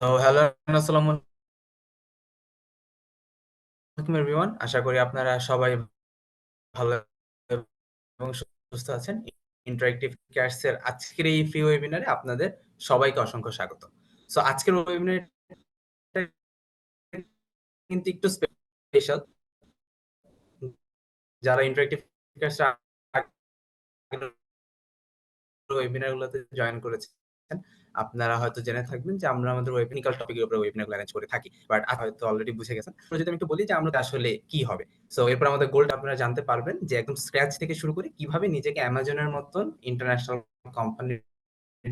তো হ্যালো, আসসালামু আলাইকুম এভরিওয়ান। আশা করি আপনারা সবাই ভালো এবং সুস্থ আছেন। ইন্টারেক্টিভ ক্যাটস এর আজকের এই ফ্রি ওয়েবিনারে আপনাদের সবাইকে অসংখ্য স্বাগত। সো আজকের ওয়েবিনারটা কিন্তু একটু স্পেশাল। যারা ইন্টারেক্টিভ ক্যাটস ওয়েবিনার গুলোতে জয়েন করেছেন, আপনারা হয়তো জেনে থাকবেন যে আমরা আমাদের ওয়েবিনিক্যাল টপিকের উপরে ওয়েবিনার গুলো অ্যারেঞ্জ করে থাকি, বাট হয়তো অলরেডি বুঝে গেছেন। তো যদি আমি একটু বলি যে আমরা আসলে কি হবে। সো এরপর আমাদের গোলটা আপনারা জানতে পারবেন যে একদম স্ক্র্যাচ থেকে শুরু করে কিভাবে নিজেকে অ্যামাজনের মতন ইন্টারন্যাশনাল কোম্পানির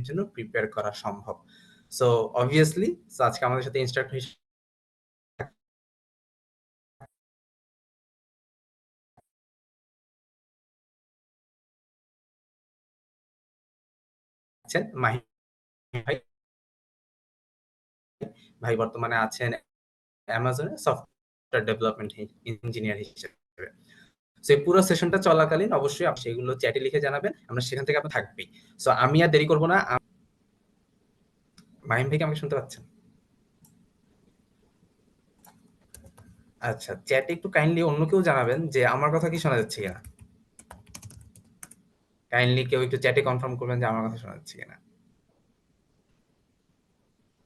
জন্য প্রিপেয়ার করা সম্ভব। সো অবভিয়াসলি আজকে আমাদের সাথে ইনস্ট্রাক্টর আছেন মাহি ভাই। ভাই বর্তমানে আছেন অ্যামাজনে সফটওয়্যার ডেভেলপমেন্ট ইঞ্জিনিয়ার হিসেবে। সো এই পুরো সেশনটা চলাকালীন অবশ্যই আপনি সেগুলো চ্যাটে লিখে জানাবেন, আমরা সেখান থেকে আপনার থাকবেই। সো আমি আর দেরি করব না। মাহিম ভাই কি আমাকে শুনতে পাচ্ছেন? আচ্ছা, চ্যাটে একটু কাইন্ডলি অন্য কেউ জানাবেন যে আমার কথা কি শোনা যাচ্ছে কিনা। কাইন্ডলি কেউ একটু চ্যাটে কনফার্ম করবেন যে আমার কথা শোনা যাচ্ছে কিনা।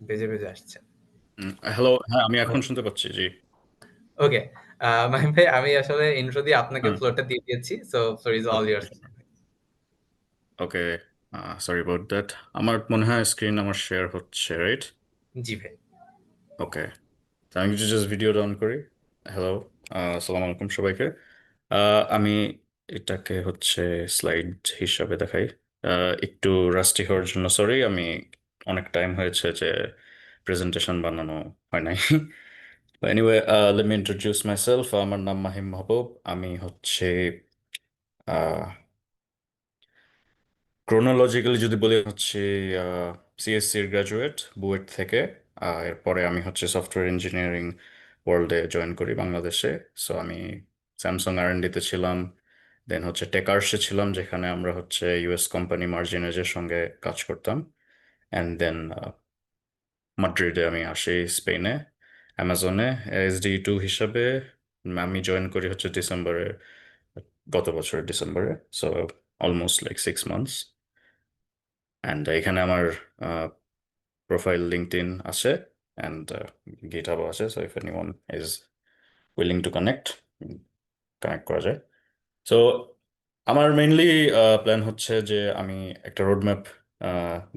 বেজে বেজে আসছে। হ্যালো, হ্যাঁ আমি এখন শুনতে পাচ্ছি, জি। ওকে, মাহিম ভাই আমি আসলে ইন্ট্রো দিয়ে আপনাকে হ্যাঁ, ফ্লোরটা দিয়ে দিয়েছি। So floor is all years. Okay, sorry about that. আমার মনে হয় স্ক্রিন আমার শেয়ার হচ্ছে, রাইট? জি ভাই। ওকে, তো আমি কিছু জাস্ট ভিডিও অন করি। হ্যালো, আসসালামু আলাইকুম সবাইকে। আমি এটাকে হচ্ছে স্লাইড হিসাবে দেখাই। একটু রাস্টি হওয়ার জন্য সরি, আমি অনেক টাইম হয়েছে যে প্রেজেন্টেশন বানানো হয় নাই। Anyway, let me introduce myself. আমার নাম মাহিম মাহবুব। আমি হচ্ছে ক্রোনোলজিক্যালি যদি বলি হচ্ছে সিএসসির গ্রাজুয়েট বুয়েট থেকে। এরপরে আমি হচ্ছে সফটওয়্যার ইঞ্জিনিয়ারিং ওয়ার্ল্ডে জয়েন করি বাংলাদেশে। সো আমি স্যামসাং আর&ডিতে ছিলাম, দেন হচ্ছে টেকার্সে ছিলাম, যেখানে আমরা হচ্ছে ইউএস কোম্পানি মার্জিনেজের সঙ্গে কাজ করতাম। অ্যান্ড দেন মাদ্রিদে আমি আসি, স্পেনে, অ্যামাজনে SD2 হিসাবে। আমি জয়েন করি হচ্ছে ডিসেম্বরে, গত বছরের ডিসেম্বরে। So almost like 6 months. And এখানে আমার প্রোফাইল লিঙ্কডইন আছে, অ্যান্ড গিটহাবও আছে। So if anyone is willing to connect, connect করা যায়। সো আমার মেইনলি প্ল্যান হচ্ছে যে আমি একটা রোডম্যাপ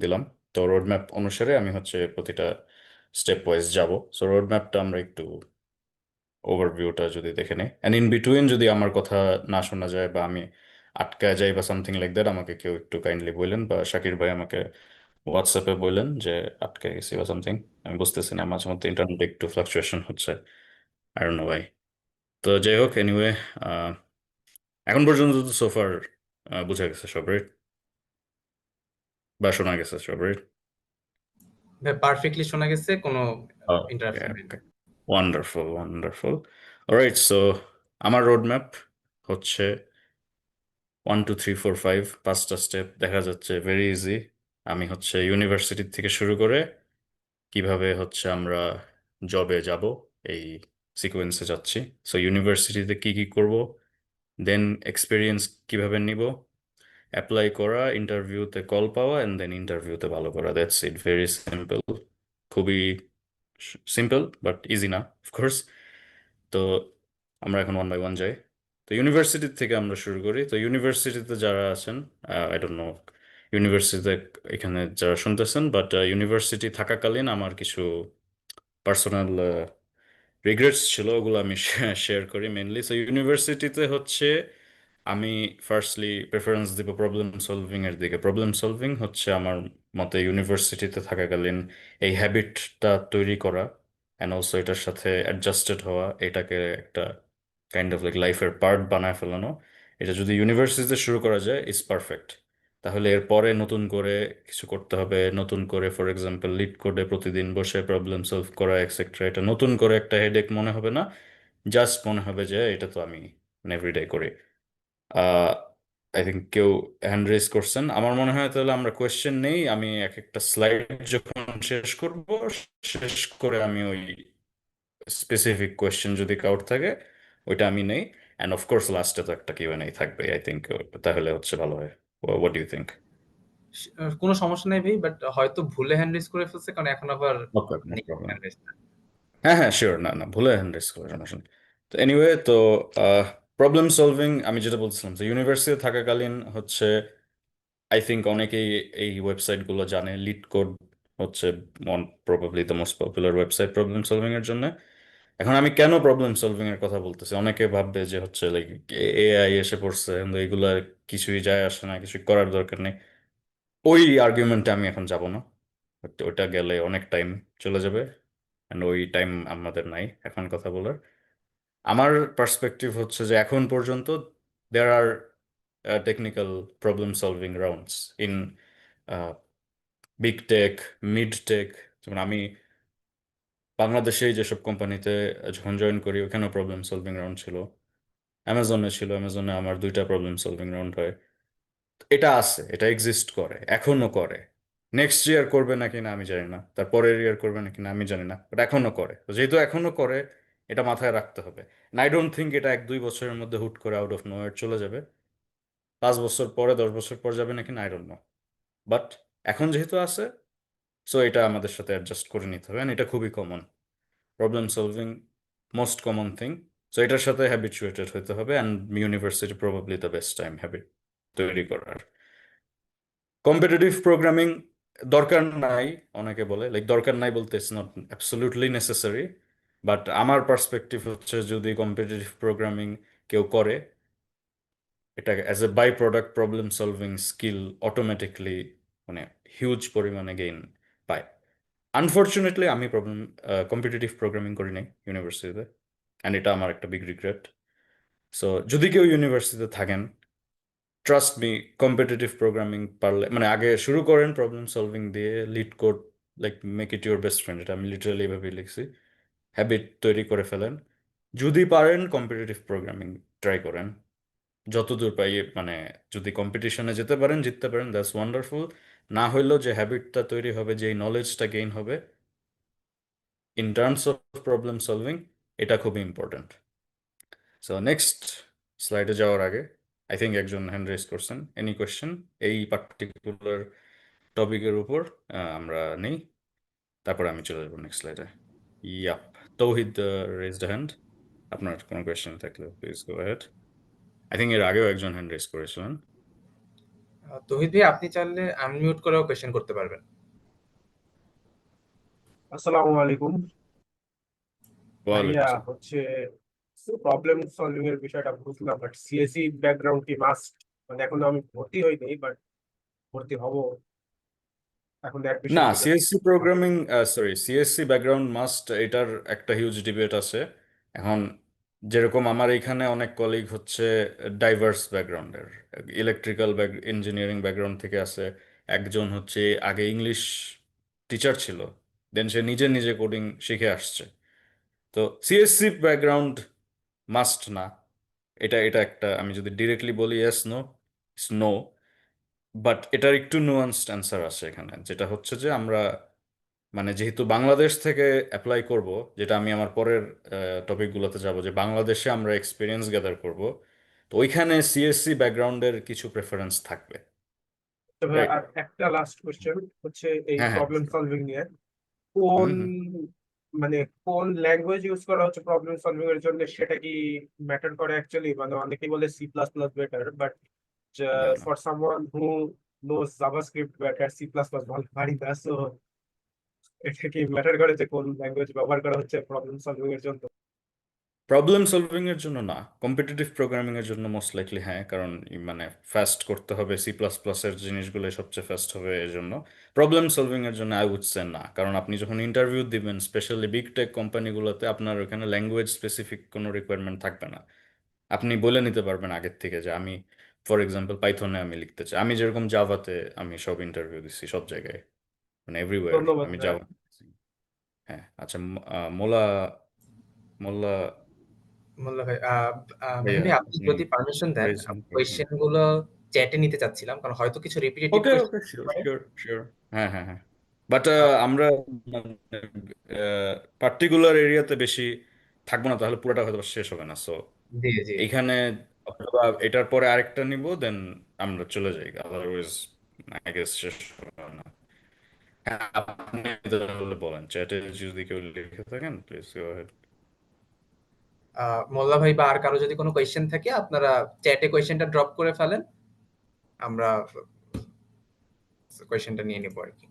দিলাম। তো রোডম্যাপ অনুসারে আমি হচ্ছে প্রতিটা স্টেপ ওয়াইজ যাব। সো রোডম্যাপটা আমরা একটু ওভারভিউটা যদি দেখে নিই, অ্যান্ড ইন বিটুইন যদি আমার কথা না শোনা যায় বা আমি আটকায় যাই বা সামথিং লাইক দ্যাট, আমাকে কেউ একটু কাইন্ডলি বললেন, বা শাকির ভাই আমাকে হোয়াটসঅ্যাপে বললেন যে আটকে গেছি বা সামথিং। আমি বুঝতেছি না, মাঝে মধ্যে ইন্টারনেটে একটু ফ্লাকচুয়েশন হচ্ছে, আই ডোন্ট নো ভাই। তো যাই হোক, এনিওয়ে, এখন পর্যন্ত তো সোফার বোঝা গেছে সব, রাইট? বা শোনা গেছে সব, রাইট? ভাই পারফেক্টলি শোনা গেছে, কোনো ওকে, ইন্টারাপশন হয়নি। ওকে, ওয়ান্ডারফুল, ওয়ান্ডারফুল। অলরাইট, সো আমার রোড ম্যাপ হচ্ছে 1 2 3 4 5, 5টা স্টেপ দেখা যাচ্ছে, ভেরি ইজি। আমি হচ্ছে ইউনিভার্সিটি থেকে শুরু করে কিভাবে হচ্ছে আমরা জবে যাব, এই সিকোয়েন্সে যাচ্ছি। সো ইউনিভার্সিটিতে কি কি করব, দেন এক্সপিরিয়েন্স কিভাবে নিব, অ্যাপ্লাই করা, ইন্টারভিউতে কল পাওয়া, অ্যান্ড দেন ইন্টারভিউতে ভালো করা। That's it, very simple. খুবই সিম্পল, বাট ইজি না, অফকোর্স। তো আমরা এখন ওয়ান বাই ওয়ান যাই। তো ইউনিভার্সিটি থেকে আমরা শুরু করি। তো ইউনিভার্সিটিতে যারা আছেন, আই ডোন্ট নো ইউনিভার্সিটিতে এখানে যারা শুনতেছেন, বাট ইউনিভার্সিটি থাকাকালীন আমার কিছু পার্সোনাল রিগ্রেটস ছিল, ওগুলো আমি শেয়ার করি মেনলি। সো ইউনিভার্সিটিতে হচ্ছে আমি ফার্স্টলি প্রেফারেন্স দিব প্রবলেম সলভিং এর দিকে। প্রবলেম সলভিং হচ্ছে আমার মতে ইউনিভার্সিটিতে থাকাকালীন এই হ্যাবিটটা তৈরি করা, অ্যান্ড অলসো এটার সাথে অ্যাডজাস্টেড হওয়া, এটাকে একটা কাইন্ড অফ লাইক লাইফের পার্ট বানায় ফেলানো। এটা যদি ইউনিভার্সিটিতে শুরু করা যায়, ইজ পারফেক্ট। তাহলে এরপরে নতুন করে কিছু করতে হবে, নতুন করে ফর এক্সাম্পল লিড কোডে প্রতিদিন বসে প্রবলেম সলভ করা এক্সেট্রা, এটা নতুন করে একটা হেডেক মনে হবে না। জাস্ট মনে হবে যে এটা তো আমি এভরিডে করি। আই থিঙ্ক কেউ হ্যান্ড রেজ করছেন। আমার মনে হয় তাহলে আমরা কোয়েশ্চেন নেই, আমি এক একটা স্লাইড যখন শেষ করব, শেষ করে আমি ওই স্পেসিফিক কোয়েশ্চেন যদি কাউর থাকে ওইটা আমি নেই। অ্যান্ড অফকোর্স লাস্টে তো একটা কিউএনএ থাকবে আই থিঙ্ক, তাহলে হচ্ছে ভালো হয়। What do you think? কোনো সমস্যা নেই ভাই, বাট হয়তো ভুলে হ্যান্ড রেজ করে ফেলছে, কারণ এখন আবার ওকে, নো নেই প্রবলেম। Hand raise. হ্যাঁ হ্যাঁ শিওর, না না ভুলে হ্যান্ড রেজ করার সমস্যা নেই। তো এনিওয়ে, তো প্রবলেম সলভিং আমি যেটা বলছিলাম যে ইউনিভার্সিটি থাকাকালীন হচ্ছে আই থিঙ্ক অনেকেই এই ওয়েবসাইটগুলো জানে। লিড কোড হচ্ছে probably the most popular website problem solving এর জন্য। এখন আমি কেন প্রবলেম সলভিং এর কথা বলতেছি, অনেকে ভাববে যে হচ্ছে লাইক এআই এসে পড়ছে কিন্তু এগুলা কিছুই যায় আসে না, কিছুই করার দরকার নেই। ওই আর্গুমেন্টে আমি এখন যাব না। ওটা গেলে অনেক টাইম চলে যাবে, and ওই টাইম আমাদের নাই এখন কথা বলার। আমার পার্সপেক্টিভ হচ্ছে যে এখন পর্যন্ত there are technical problem solving rounds in big tech, mid tech. যেমন আমি বাংলাদেশে যেসব কোম্পানিতে যখন জয়েন করি ওখানেও প্রবলেম সলভিং রাউন্ড ছিল। অ্যামাজনে ছিল, অ্যামাজনে আমার 2টা প্রবলেম সলভিং রাউন্ড হয়। এটা আছে, এটা এক্সিস্ট করে, এখনো করে। নেক্সট ইয়ার করবে নাকি না আমি জানি না, তার পরের ইয়ার করবে নাকি না আমি জানি না, বাট এখনো করে। তো যেহেতু এখনো করে, এটা মাথায় রাখতে হবে। আই ডোন্ট থিঙ্ক এটা 1-2 বছরের মধ্যে হুট করে আউট অফ নোয়ার চলে যাবে। 5 বছর পরে, 10 বছর পর যাবে নাকি না আই ডোন্ট নো। বাট এখন যেহেতু আছে, সো এটা আমাদের সাথে অ্যাডজাস্ট করে নিতে হবে, and এটা খুবই common. Problem solving most common thing. So এটার সাথে হ্যাবিচুয়েটেড হতে হবে, and university probably the best time habit তৈরি করার। কম্পিটিটিভ প্রোগ্রামিং দরকার নাই, অনেকে বলে লাইক দরকার নাই বলতে it's not absolutely necessary. But আমার পার্সপেক্টিভ হচ্ছে যদি কম্পিটিটিভ প্রোগ্রামিং কেউ করে, এটা as a by product problem solving skill automatically মানে হিউজ পরিমাণে গেইন পায়। আনফর্চুনেটলি আমি কম্পিটিটিভ প্রোগ্রামিং করি নাই ইউনিভার্সিটিতে, অ্যান্ড এটা আমার একটা বিগ রিগ্রেট। সো যদি কেউ ইউনিভার্সিটিতে থাকেন, ট্রাস্ট মি, কম্পিটিটিভ প্রোগ্রামিং পারলে মানে আগে শুরু করেন প্রবলেম সলভিং দিয়ে। Lead code, like make it your best friend, এটা আমি লিটারালি এভাবে লিখছি। হ্যাবিট তৈরি করে ফেলেন। যদি পারেন কম্পিটিটিভ প্রোগ্রামিং ট্রাই করেন যতদূর পাই, মানে যদি কম্পিটিশনে যেতে পারেন, জিততে পারেন, দ্যাটস ওয়ান্ডারফুল। না হইলেও যে হ্যাবিটটা তৈরি হবে, যে নলেজটা গেইন হবে in terms of problem solving, এটা খুবই ইম্পর্ট্যান্ট। সো নেক্সট স্লাইডে যাওয়ার আগে আই থিঙ্ক একজন হ্যান্ড রেজ করছেন। এনি কোয়েশ্চেন এই পার্টিকুলার টপিকের উপর আমরা নেই, তারপরে আমি চলে যাবো নেক্সট স্লাইডে। ইয়াপ, তৌহিদ রেজড হ্যান্ড। আপনার কোনো কোয়েশ্চেন থাকলে please go ahead. I think এর আগেও একজন হ্যান্ড রেজ করেছিলেন। তৌহিদ ভাই, আপনি চাইলে আনমিউট করেও কোয়েশ্চেন করতে পারবেন। আসসালামু আলাইকুম ওয়ালাইকুম ভাইয়া। আসসালাম। হচ্ছে প্রবলেম সলভিং এর বিষয়টা বুঝলাম, বাট সিএসসি ব্যাকগ্রাউন্ড কি মাস্ট? মানে এখনো আমি ভর্তি হইনি, বাট ভর্তি হব, এখন না, অ্যাডমিশন নিতে CSC programming, sorry CSC background must, এটার একটা হিউজ ডিবেট আছে এখন। যেরকম আমার এখানে অনেক কলিগ হচ্ছে ডাইভার্স ব্যাকগ্রাউন্ডের, ইলেকট্রিক্যাল ইঞ্জিনিয়ারিং ব্যাকগ্রাউন্ড থেকে আছে। একজন হচ্ছে আগে ইংলিশ টিচার ছিল, দেন সে নিজে নিজে কোডিং শিখে আসছে। তো সিএসসি ব্যাকগ্রাউন্ড মাস্ট না। এটা এটা একটা, আমি যদি ডিরেক্টলি বলি ইয়েস নো, নো। বাট এটার একটু নুয়ান্সড অ্যান্সার আছে এখানে, যেটা হচ্ছে যে আমরা মানে যেহেতু বাংলাদেশ থেকে অ্যাপ্লাই করব, যেটা আমি আমার পরের টপিকগুলোতে যাব, যে বাংলাদেশে আমরা এক্সপিরিয়েন্স গ্যাদার করব, তো ওইখানে সিএসসি ব্যাকগ্রাউন্ডের কিছু প্রেফারেন্স থাকবে। তবে রাইট। আর একটা লাস্ট কোশ্চেন হচ্ছে এই হ্যাঁ হ্যাঁ প্রবলেম sure. সলভিং নিয়ে কোন হুম হুম। মানে কোন ল্যাঙ্গুয়েজ ইউজ করা হচ্ছে প্রবলেম সলভিং এর জন্য, সেটা কি ম্যাটার করে অ্যাকচুয়ালি? মানে অনেকেই বলে C plus plus better, but না না, for someone who knows JavaScript better, C plus plus ভালো পারি না, সো এটা কি ম্যাটার করে যে কোন ল্যাঙ্গুয়েজ ব্যবহার করা হচ্ছে প্রবলেম সলভিং এর জন্য? প্রবলেম সলভিং এর জন্য না, কম্পিটিটিভ প্রোগ্রামিং এর জন্য মোস্ট লাইকলি হ্যাঁ, কারণ মানে ফাস্ট করতে হবে, সি প্লাস প্লাস এর জিনিসগুলো সবচেয়ে ফাস্ট হবে এর জন্য। প্রবলেম সলভিং এর জন্য আই উড সে না, কারণ আপনি যখন ইন্টারভিউ দিবেন স্পেশালি বিগ টেক কোম্পানিগুলোতে, আপনার ওখানে ল্যাঙ্গুয়েজ স্পেসিফিক কোনো রিকোয়ারমেন্ট থাকবে না। আপনি বলে নিতে পারবেন আগের থেকে যে আমি ফর এক্সাম্পল পাইথনে আমি লিখতে চাই, আমি যেরকম জাভাতে আমি সব ইন্টারভিউ দিচ্ছি সব জায়গায়, মানে এভরিওয়্যার ধন্যবাদ আমি ভাইয়া। জাভা। হ্যাঁ আচ্ছা, মোল্লা মোল্লা মোল্লা ভাই, মাহিন ভাইয়া ভাই, আপনি আপনি যদি পারমিশন দেন রেজ হ্যান্ড করেছেন। কোয়েশ্চেন গুলো চ্যাটে নিতে চাচ্ছিলাম, কারণ হয়তো কিছু repetitive okay question okay sure sure sure. হ্যাঁ হ্যাঁ হ্যাঁ, বাট আমরা পার্টিকুলার এরিয়াতে বেশি থাকবো না, তাহলে পুরোটা হয়তো শেষ হবে না। সো জি জি। এইখানে অথবা এটার পরে আরেকটা নিব, দেন আমরা চলে যাই, আদারওয়াইজ আই গেস শেষ হবে না। হ্যাঁ, আপনি তাহলে বলেন, চ্যাটে যদি কেউ লিখে থাকেন প্লিজ গো অ্যাহেড। মোল্লা ভাই বা আর কারো যদি কোনো কোয়েশ্চেন থাকে আপনারা চ্যাটে কোয়েশ্চেনটা ড্রপ করে ফেলেন, আমরা কোয়েশ্চেনটা নিয়ে নেবো আর কি।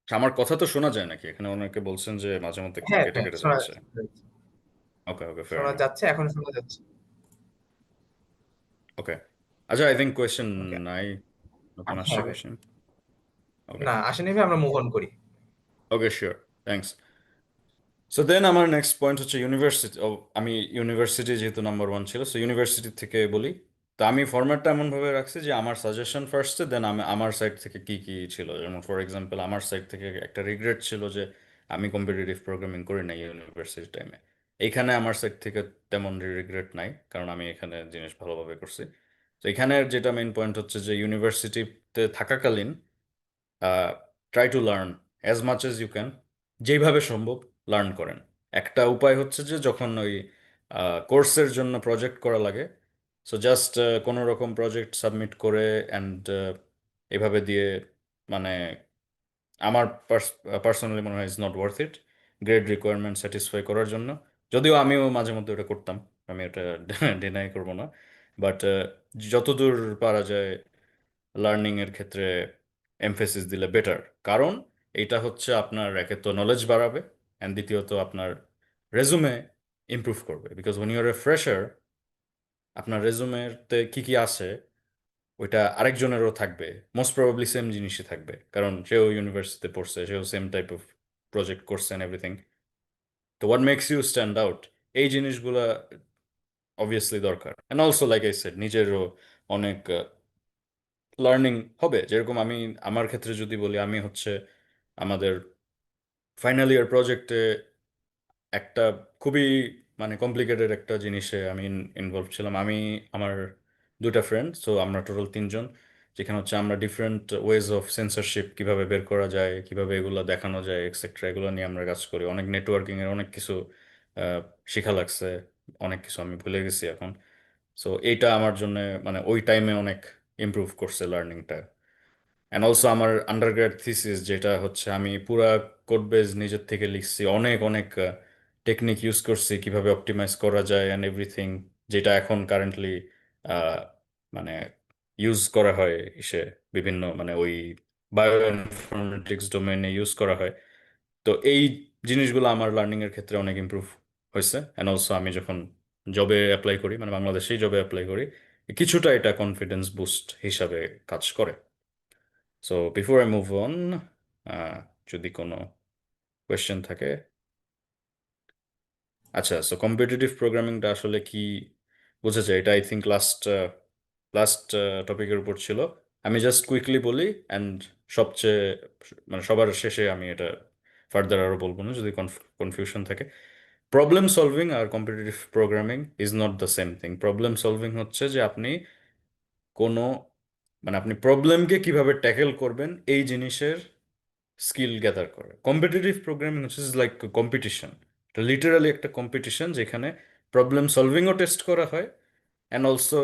আমার কথা তো শোনা যায় নাকি? এখানে অনেকে বলছেন যে মাঝে মধ্যে একটু হ্যাঁ কেটে হ্যাঁ, কেটে শোনা যাচ্ছে। যাচ্ছে, ওকে ওকে, ফেয়ার শোনা এনাফ। যাচ্ছে, এখন শোনা যাচ্ছে। ওকে, আচ্ছা, আই থিঙ্ক কোয়েশ্চেন ওকে। নাই, নতুন আসছে হ্যাঁ ভাই, কোয়েশ্চেন। ওকে না আসেনি ভাই, আমরা মুভ অন করি। Okay sure, thanks. So then আমার নেক্সট পয়েন্ট হচ্ছে ইউনিভার্সিটি। আমি ইউনিভার্সিটি যেহেতু নাম্বার ওয়ান ছিল, সো ইউনিভার্সিটি থেকে বলি। তো আমি ফরম্যাটটা এমনভাবে রাখছি যে আমার সাজেশন ফার্স্টে, দেন আমি আমার সাইড থেকে কি কি ছিল। যেমন ফর এক্সাম্পল, আমার সাইড থেকে একটা রিগ্রেট ছিল যে আমি কম্পিটিটিভ প্রোগ্রামিং করি নাই ইউনিভার্সিটি টাইমে। এইখানে আমার সাইড থেকে তেমন রিগ্রেট নাই, কারণ আমি এখানে জিনিস ভালোভাবে করছি। তো এখানে যেটা মেইন পয়েন্ট হচ্ছে যে ইউনিভার্সিটিতে থাকাকালীন try to learn as much as you can, যেইভাবে সম্ভব লার্ন করেন। একটা উপায় হচ্ছে যে যখন ওই কোর্সের জন্য প্রজেক্ট করা লাগে, সো জাস্ট কোনো রকম প্রজেক্ট সাবমিট করে অ্যান্ড এভাবে দিয়ে, মানে আমার পার্সোনালি মনে হয় is not worth it grade requirement satisfy করার জন্য। যদিও আমিও মাঝে মধ্যে ওটা করতাম, আমি এটা ডিনাই করবো না, বাট যতদূর পারা যায় লার্নিং এর ক্ষেত্রে এমফেসিস দিলে বেটার। কারণ এটা হচ্ছে আপনার একে তো নলেজ বাড়াবে, অ্যান্ড দ্বিতীয়ত আপনার রেজুমে ইমপ্রুভ করবে। Because when you're a fresher, আপনার রেজুমেতে কি কি আছে ওইটা আরেকজনেরও থাকবে, মোস্ট প্রবাবলি সেম জিনিসই থাকবে, কারণ সেও ইউনিভার্সিটিতে পড়ছে, সেও সেম টাইপ অফ প্রজেক্ট করছে এন্ড এভরিথিং। তো what makes you stand out, এই জিনিসগুলা অবভিয়াসলি দরকার। And also like I said, নিজেরও অনেক লার্নিং হবে। যেরকম আমি আমার ক্ষেত্রে যদি বলি, আমি হচ্ছে আমাদের ফাইনাল ইয়ার প্রজেক্টে একটা খুবই মানে কমপ্লিকেটেড একটা জিনিসে আমি ইনভলভ ছিলাম। আমি, আমার দুটা ফ্রেন্ড, সো আমরা টোটাল তিনজন, যেখানে হচ্ছে আমরা ডিফারেন্ট ওয়েজ অফ সেন্সরশিপ কিভাবে বের করা যায়, কিভাবে এগুলো দেখানো যায়, এক্সেট্রা, এগুলো নিয়ে আমরা কাজ করি। অনেক নেটওয়ার্কিং এর অনেক কিছু শেখা লাগছে, অনেক কিছু আমি ভুলে গেছি এখন। সো এইটা আমার জন্য মানে ওই টাইমে অনেক ইমপ্রুভ করছে লার্নিংটা। অ্যান্ড অলসো আমার আন্ডারগ্রেড থিসিস, যেটা হচ্ছে আমি পুরা কোড বেজ নিজের থেকে লিখছি, অনেক অনেক টেকনিক ইউজ করছি কিভাবে অপটিমাইজ করা যায় অ্যান্ড এভরিথিং, যেটা এখন কারেন্টলি মানে ইউজ করা হয় ইসে, বিভিন্ন মানে ওই বায়ো ইনফরমেটিক্স ডোমেনে ইউজ করা হয়। তো এই জিনিসগুলো আমার লার্নিং এর ক্ষেত্রে অনেক ইমপ্রুভ হয়েছে। অ্যান্ড অলসো আমি যখন জবে অ্যাপ্লাই করি, মানে বাংলাদেশেই জবে অ্যাপ্লাই করি, কিছুটা এটা কনফিডেন্স বুস্ট হিসাবে কাজ করে। So before I move on, যদি কোনো কোয়েশ্চেন থাকে। আচ্ছা, সো কম্পিটিটিভ প্রোগ্রামিংটা আসলে কি বোঝা যায়, এটা আই থিঙ্ক লাস্ট লাস্ট টপিকের উপর ছিল। আমি জাস্ট কুইকলি বলি, অ্যান্ড সবচেয়ে মানে সবার শেষে আমি এটা ফার্দার আরও বলবো না যদি কনফিউশন থাকে। প্রবলেম সলভিং আর competitive programming is not the same thing. Problem solving হচ্ছে যে আপনি কোনো, মানে আপনি প্রবলেমকে কিভাবে ট্যাকেল করবেন এই জিনিসের স্কিল গ্যাদার করে। কম্পিটিটিভ প্রোগ্রামিং হচ্ছে লাইক কম্পিটিশন, লিটারালি একটা কম্পিটিশন, যেখানে প্রবলেম সলভিংও টেস্ট করা হয় অ্যান্ড অলসো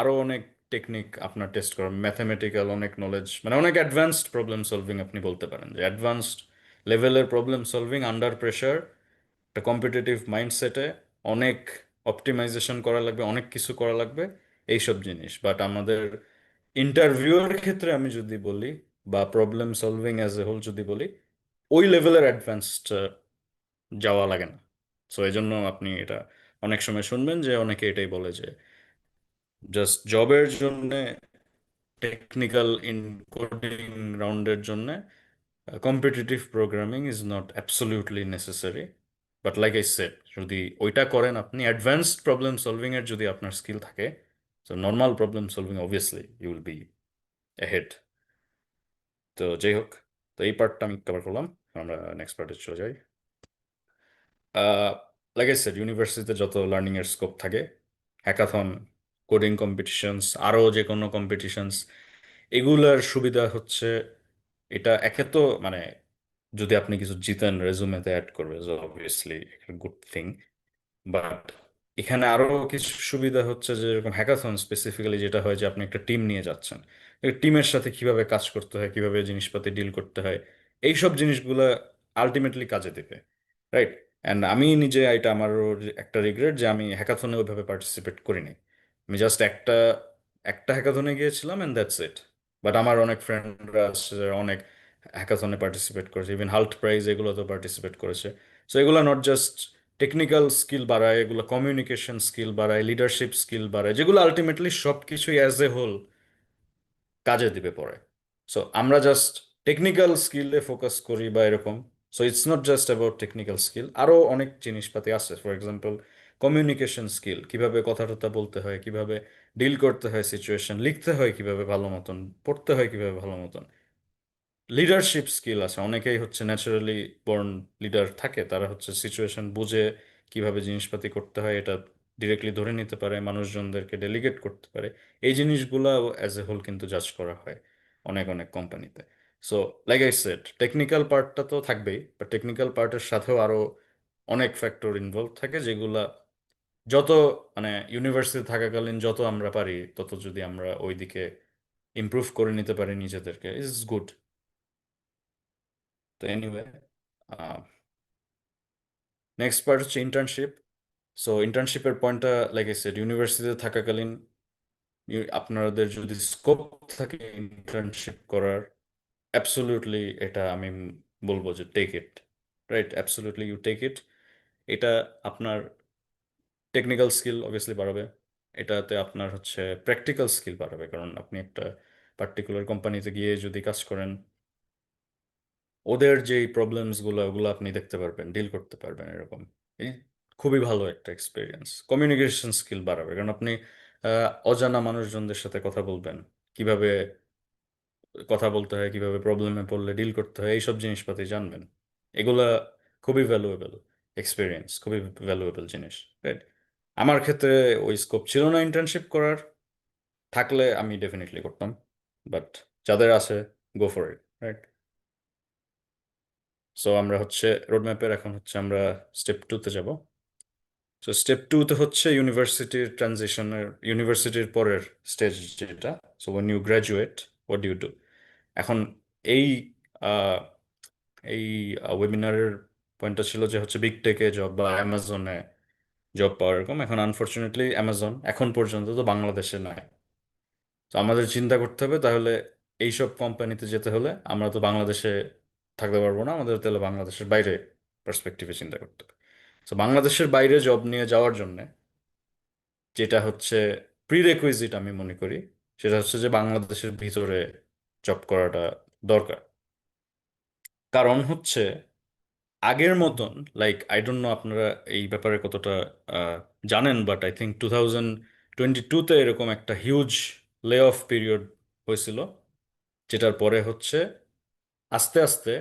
আরও অনেক টেকনিক আপনার টেস্ট করা, ম্যাথামেটিক্যাল অনেক নলেজ, মানে অনেক অ্যাডভান্সড প্রবলেম সলভিং আপনি বলতে পারেন, যে অ্যাডভান্সড লেভেলের প্রবলেম সলভিং আন্ডার প্রেশার, একটা কম্পিটিটিভ মাইন্ডসেটে অনেক অপটিমাইজেশন করা লাগবে, অনেক কিছু করা লাগবে, এইসব জিনিস। বাট আমাদের ইন্টারভিউয়ের ক্ষেত্রে আমি যদি বলি, বা problem solving as a whole যদি বলি, ওই লেভেলের অ্যাডভান্সড যাওয়া লাগে না। সো এই জন্য আপনি এটা অনেক সময় শুনবেন যে অনেকে এটাই বলে যে জাস্ট জবের জন্য, টেকনিক্যাল ইন কোডিং রাউন্ডের জন্য competitive programming is not absolutely necessary. But like I shed, যদি ওইটা করেন আপনি, অ্যাডভান্সড প্রবলেম সলভিং এর যদি আপনার স্কিল থাকে, তো normal problem solving obviously you will be ahead. তো যাই হোক, তো এই পার্টটা আমি কভার করলাম, আমরা নেক্সট পার্টে চলে যাই। লাইক আই সেড, ইউনিভার্সিটিতে যত লার্নিং এর স্কোপ থাকে, হ্যাকাথন, কোডিং কম্পিটিশনস, আরও যে কোনো কম্পিটিশনস, এগুলার সুবিধা হচ্ছে এটা একে তো মানে যদি আপনি কিছু জিতেন রেজুমেতে অ্যাড করবে, অবভিয়াসলি একটা গুড থিং। বাট এখানে আরো কিছু সুবিধা হচ্ছে যে এরকম হ্যাকাথন স্পেসিফিক্যালি যেটা হয় যে আপনি একটা টিম নিয়ে যাচ্ছেন, টিমের সাথে কিভাবে কাজ করতে হয়, কিভাবে জিনিসপাতি ডিল করতে হয়, এইসব জিনিসগুলো আলটিমেটলি কাজে দেবে, রাইট? অ্যান্ড আমি নিজে এটা আমারও একটা রিগ্রেট যে আমি হ্যাকাথনে ওইভাবে পার্টিসিপেট করিনি। আমি জাস্ট একটা একটা হ্যাকাথনে গিয়েছিলাম অ্যান্ড দ্যাটস ইট। বাট আমার অনেক ফ্রেন্ডরা আছে যারা অনেক হ্যাকাথনে পার্টিসিপেট করেছে, ইভেন হাল্ট প্রাইজ এগুলোতেও পার্টিসিপেট করেছে। সো এগুলো নট জাস্ট টেকনিক্যাল স্কিল বাড়ায়, এগুলো কমিউনিকেশন স্কিল বাড়ায়, লিডারশিপ স্কিল বাড়ায়, যেগুলো আলটিমেটলি সব কিছুই অ্যাজ এ হোল কাজে দিবে পরে। সো আমরা জাস্ট টেকনিক্যাল স্কিলে ফোকাস করি বা এরকম। So it's not just about technical skill, আরও অনেক জিনিসপাতি আছে। ফর এক্সাম্পল কমিউনিকেশন স্কিল, কিভাবে কথা টথা বলতে হয়, কিভাবে ডিল করতে হয় সিচুয়েশন, লিখতে হয় কিভাবে ভালো মতন, পড়তে হয় কিভাবে ভালো মতন। লিডারশিপ স্কিল আছে, অনেকেই হচ্ছে ন্যাচারালি বর্ন লিডার থাকে, তারা হচ্ছে সিচুয়েশন বুঝে কিভাবে জিনিসপাতি করতে হয় এটা ডিরেক্টলি ধরে নিতে পারে, মানুষজনদেরকে ডেলিগেট করতে পারে। এই জিনিসগুলো অ্যাজ এ হোল কিন্তু জাজ করা হয় অনেক অনেক কোম্পানিতে। So like I shed, technical পার্টটা তো থাকবেই, বাট টেকনিক্যাল পার্টের সাথেও আরো অনেক ফ্যাক্টর ইনভলভ থাকে, যেগুলা যত মানে ইউনিভার্সিটি থাকাকালীন যত আমরা পারি তত যদি আমরা ওইদিকে ইমপ্রুভ করে নিতে পারি নিজেদেরকে, ইজ গুড। তো এনিওয়ে, নেক্সট পার্ট হচ্ছে ইন্টার্নশিপ। সো ইন্টার্নশিপের পয়েন্টটা লাইক আই সেড, ইউনিভার্সিটিতে থাকাকালীন আপনাদের যদি স্কোপ থাকে ইন্টার্নশিপ করার, অ্যাবসোলিউটলি এটা আমি বলবো যে take it, right? Absolutely you take it. এটা আপনার টেকনিক্যাল স্কিল অবভিয়াসলি বাড়াবে, এটাতে আপনার হচ্ছে প্র্যাকটিক্যাল স্কিল বাড়াবে, কারণ আপনি একটা পার্টিকুলার কোম্পানিতে গিয়ে যদি কাজ করেন, ওদের যেই প্রবলেমসগুলো ওগুলো আপনি দেখতে পারবেন, ডিল করতে পারবেন, এরকম এই খুবই ভালো একটা এক্সপিরিয়েন্স। কমিউনিকেশন স্কিল বাড়াবে, কারণ আপনি অজানা মানুষজনদের সাথে কথা বলবেন, কিভাবে কথা বলতে হয়, কিভাবে প্রবলেমে পড়লে ডিল করতে হয়, এইসব জিনিসপাতি জানবেন। এগুলা খুবই ভ্যালুয়েবল এক্সপিরিয়েন্স, খুবই ভ্যালুয়েবল জিনিস, রাইট? আমার ক্ষেত্রে ওই স্কোপ ছিল না ইন্টার্নশিপ করার, থাকলে আমি ডেফিনেটলি করতাম। বাট যাদের আছে, go for it, right? So আমরা হচ্ছে রোডম্যাপের এখন হচ্ছে আমরা স্টেপ 2-তে যাব। সো স্টেপ 2-তে হচ্ছে ইউনিভার্সিটির ট্রানজিশনের, ইউনিভার্সিটির পরের স্টেজ যেটা। So when you graduate, what do you do? এখন এই আহ, এই ওয়েবিনারের পয়েন্টটা ছিল যে হচ্ছে বিগ টেকে জব বা অ্যামাজনে জব পাওয়ার এরকম। এখন আনফর্চুনেটলি অ্যামাজন এখন পর্যন্ত তো বাংলাদেশে নাই। তো আমাদের চিন্তা করতে হবে তাহলে এইসব কোম্পানিতে যেতে হলে আমরা তো বাংলাদেশে থাকতে পারবো না, আমাদের তাহলে বাংলাদেশের বাইরে পার্সপেক্টিভে চিন্তা করতে হবে। তো বাংলাদেশের বাইরে জব নিয়ে যাওয়ার জন্য যেটা হচ্ছে প্রিরেকুইজিট আমি মনে করি, সেটা হচ্ছে যে বাংলাদেশের ভিতরে জব করাটা দরকার। কারণ হচ্ছে আগের মতন, লাইক আই ডোন্ট নো আপনারা এই ব্যাপারে কতটা আহ, জানেন, বাট আই থিঙ্ক 2022-তে এরকম একটা হিউজ লে অফ পিরিয়ড হয়েছিল, যেটার পরে হচ্ছে আস্তে আস্তে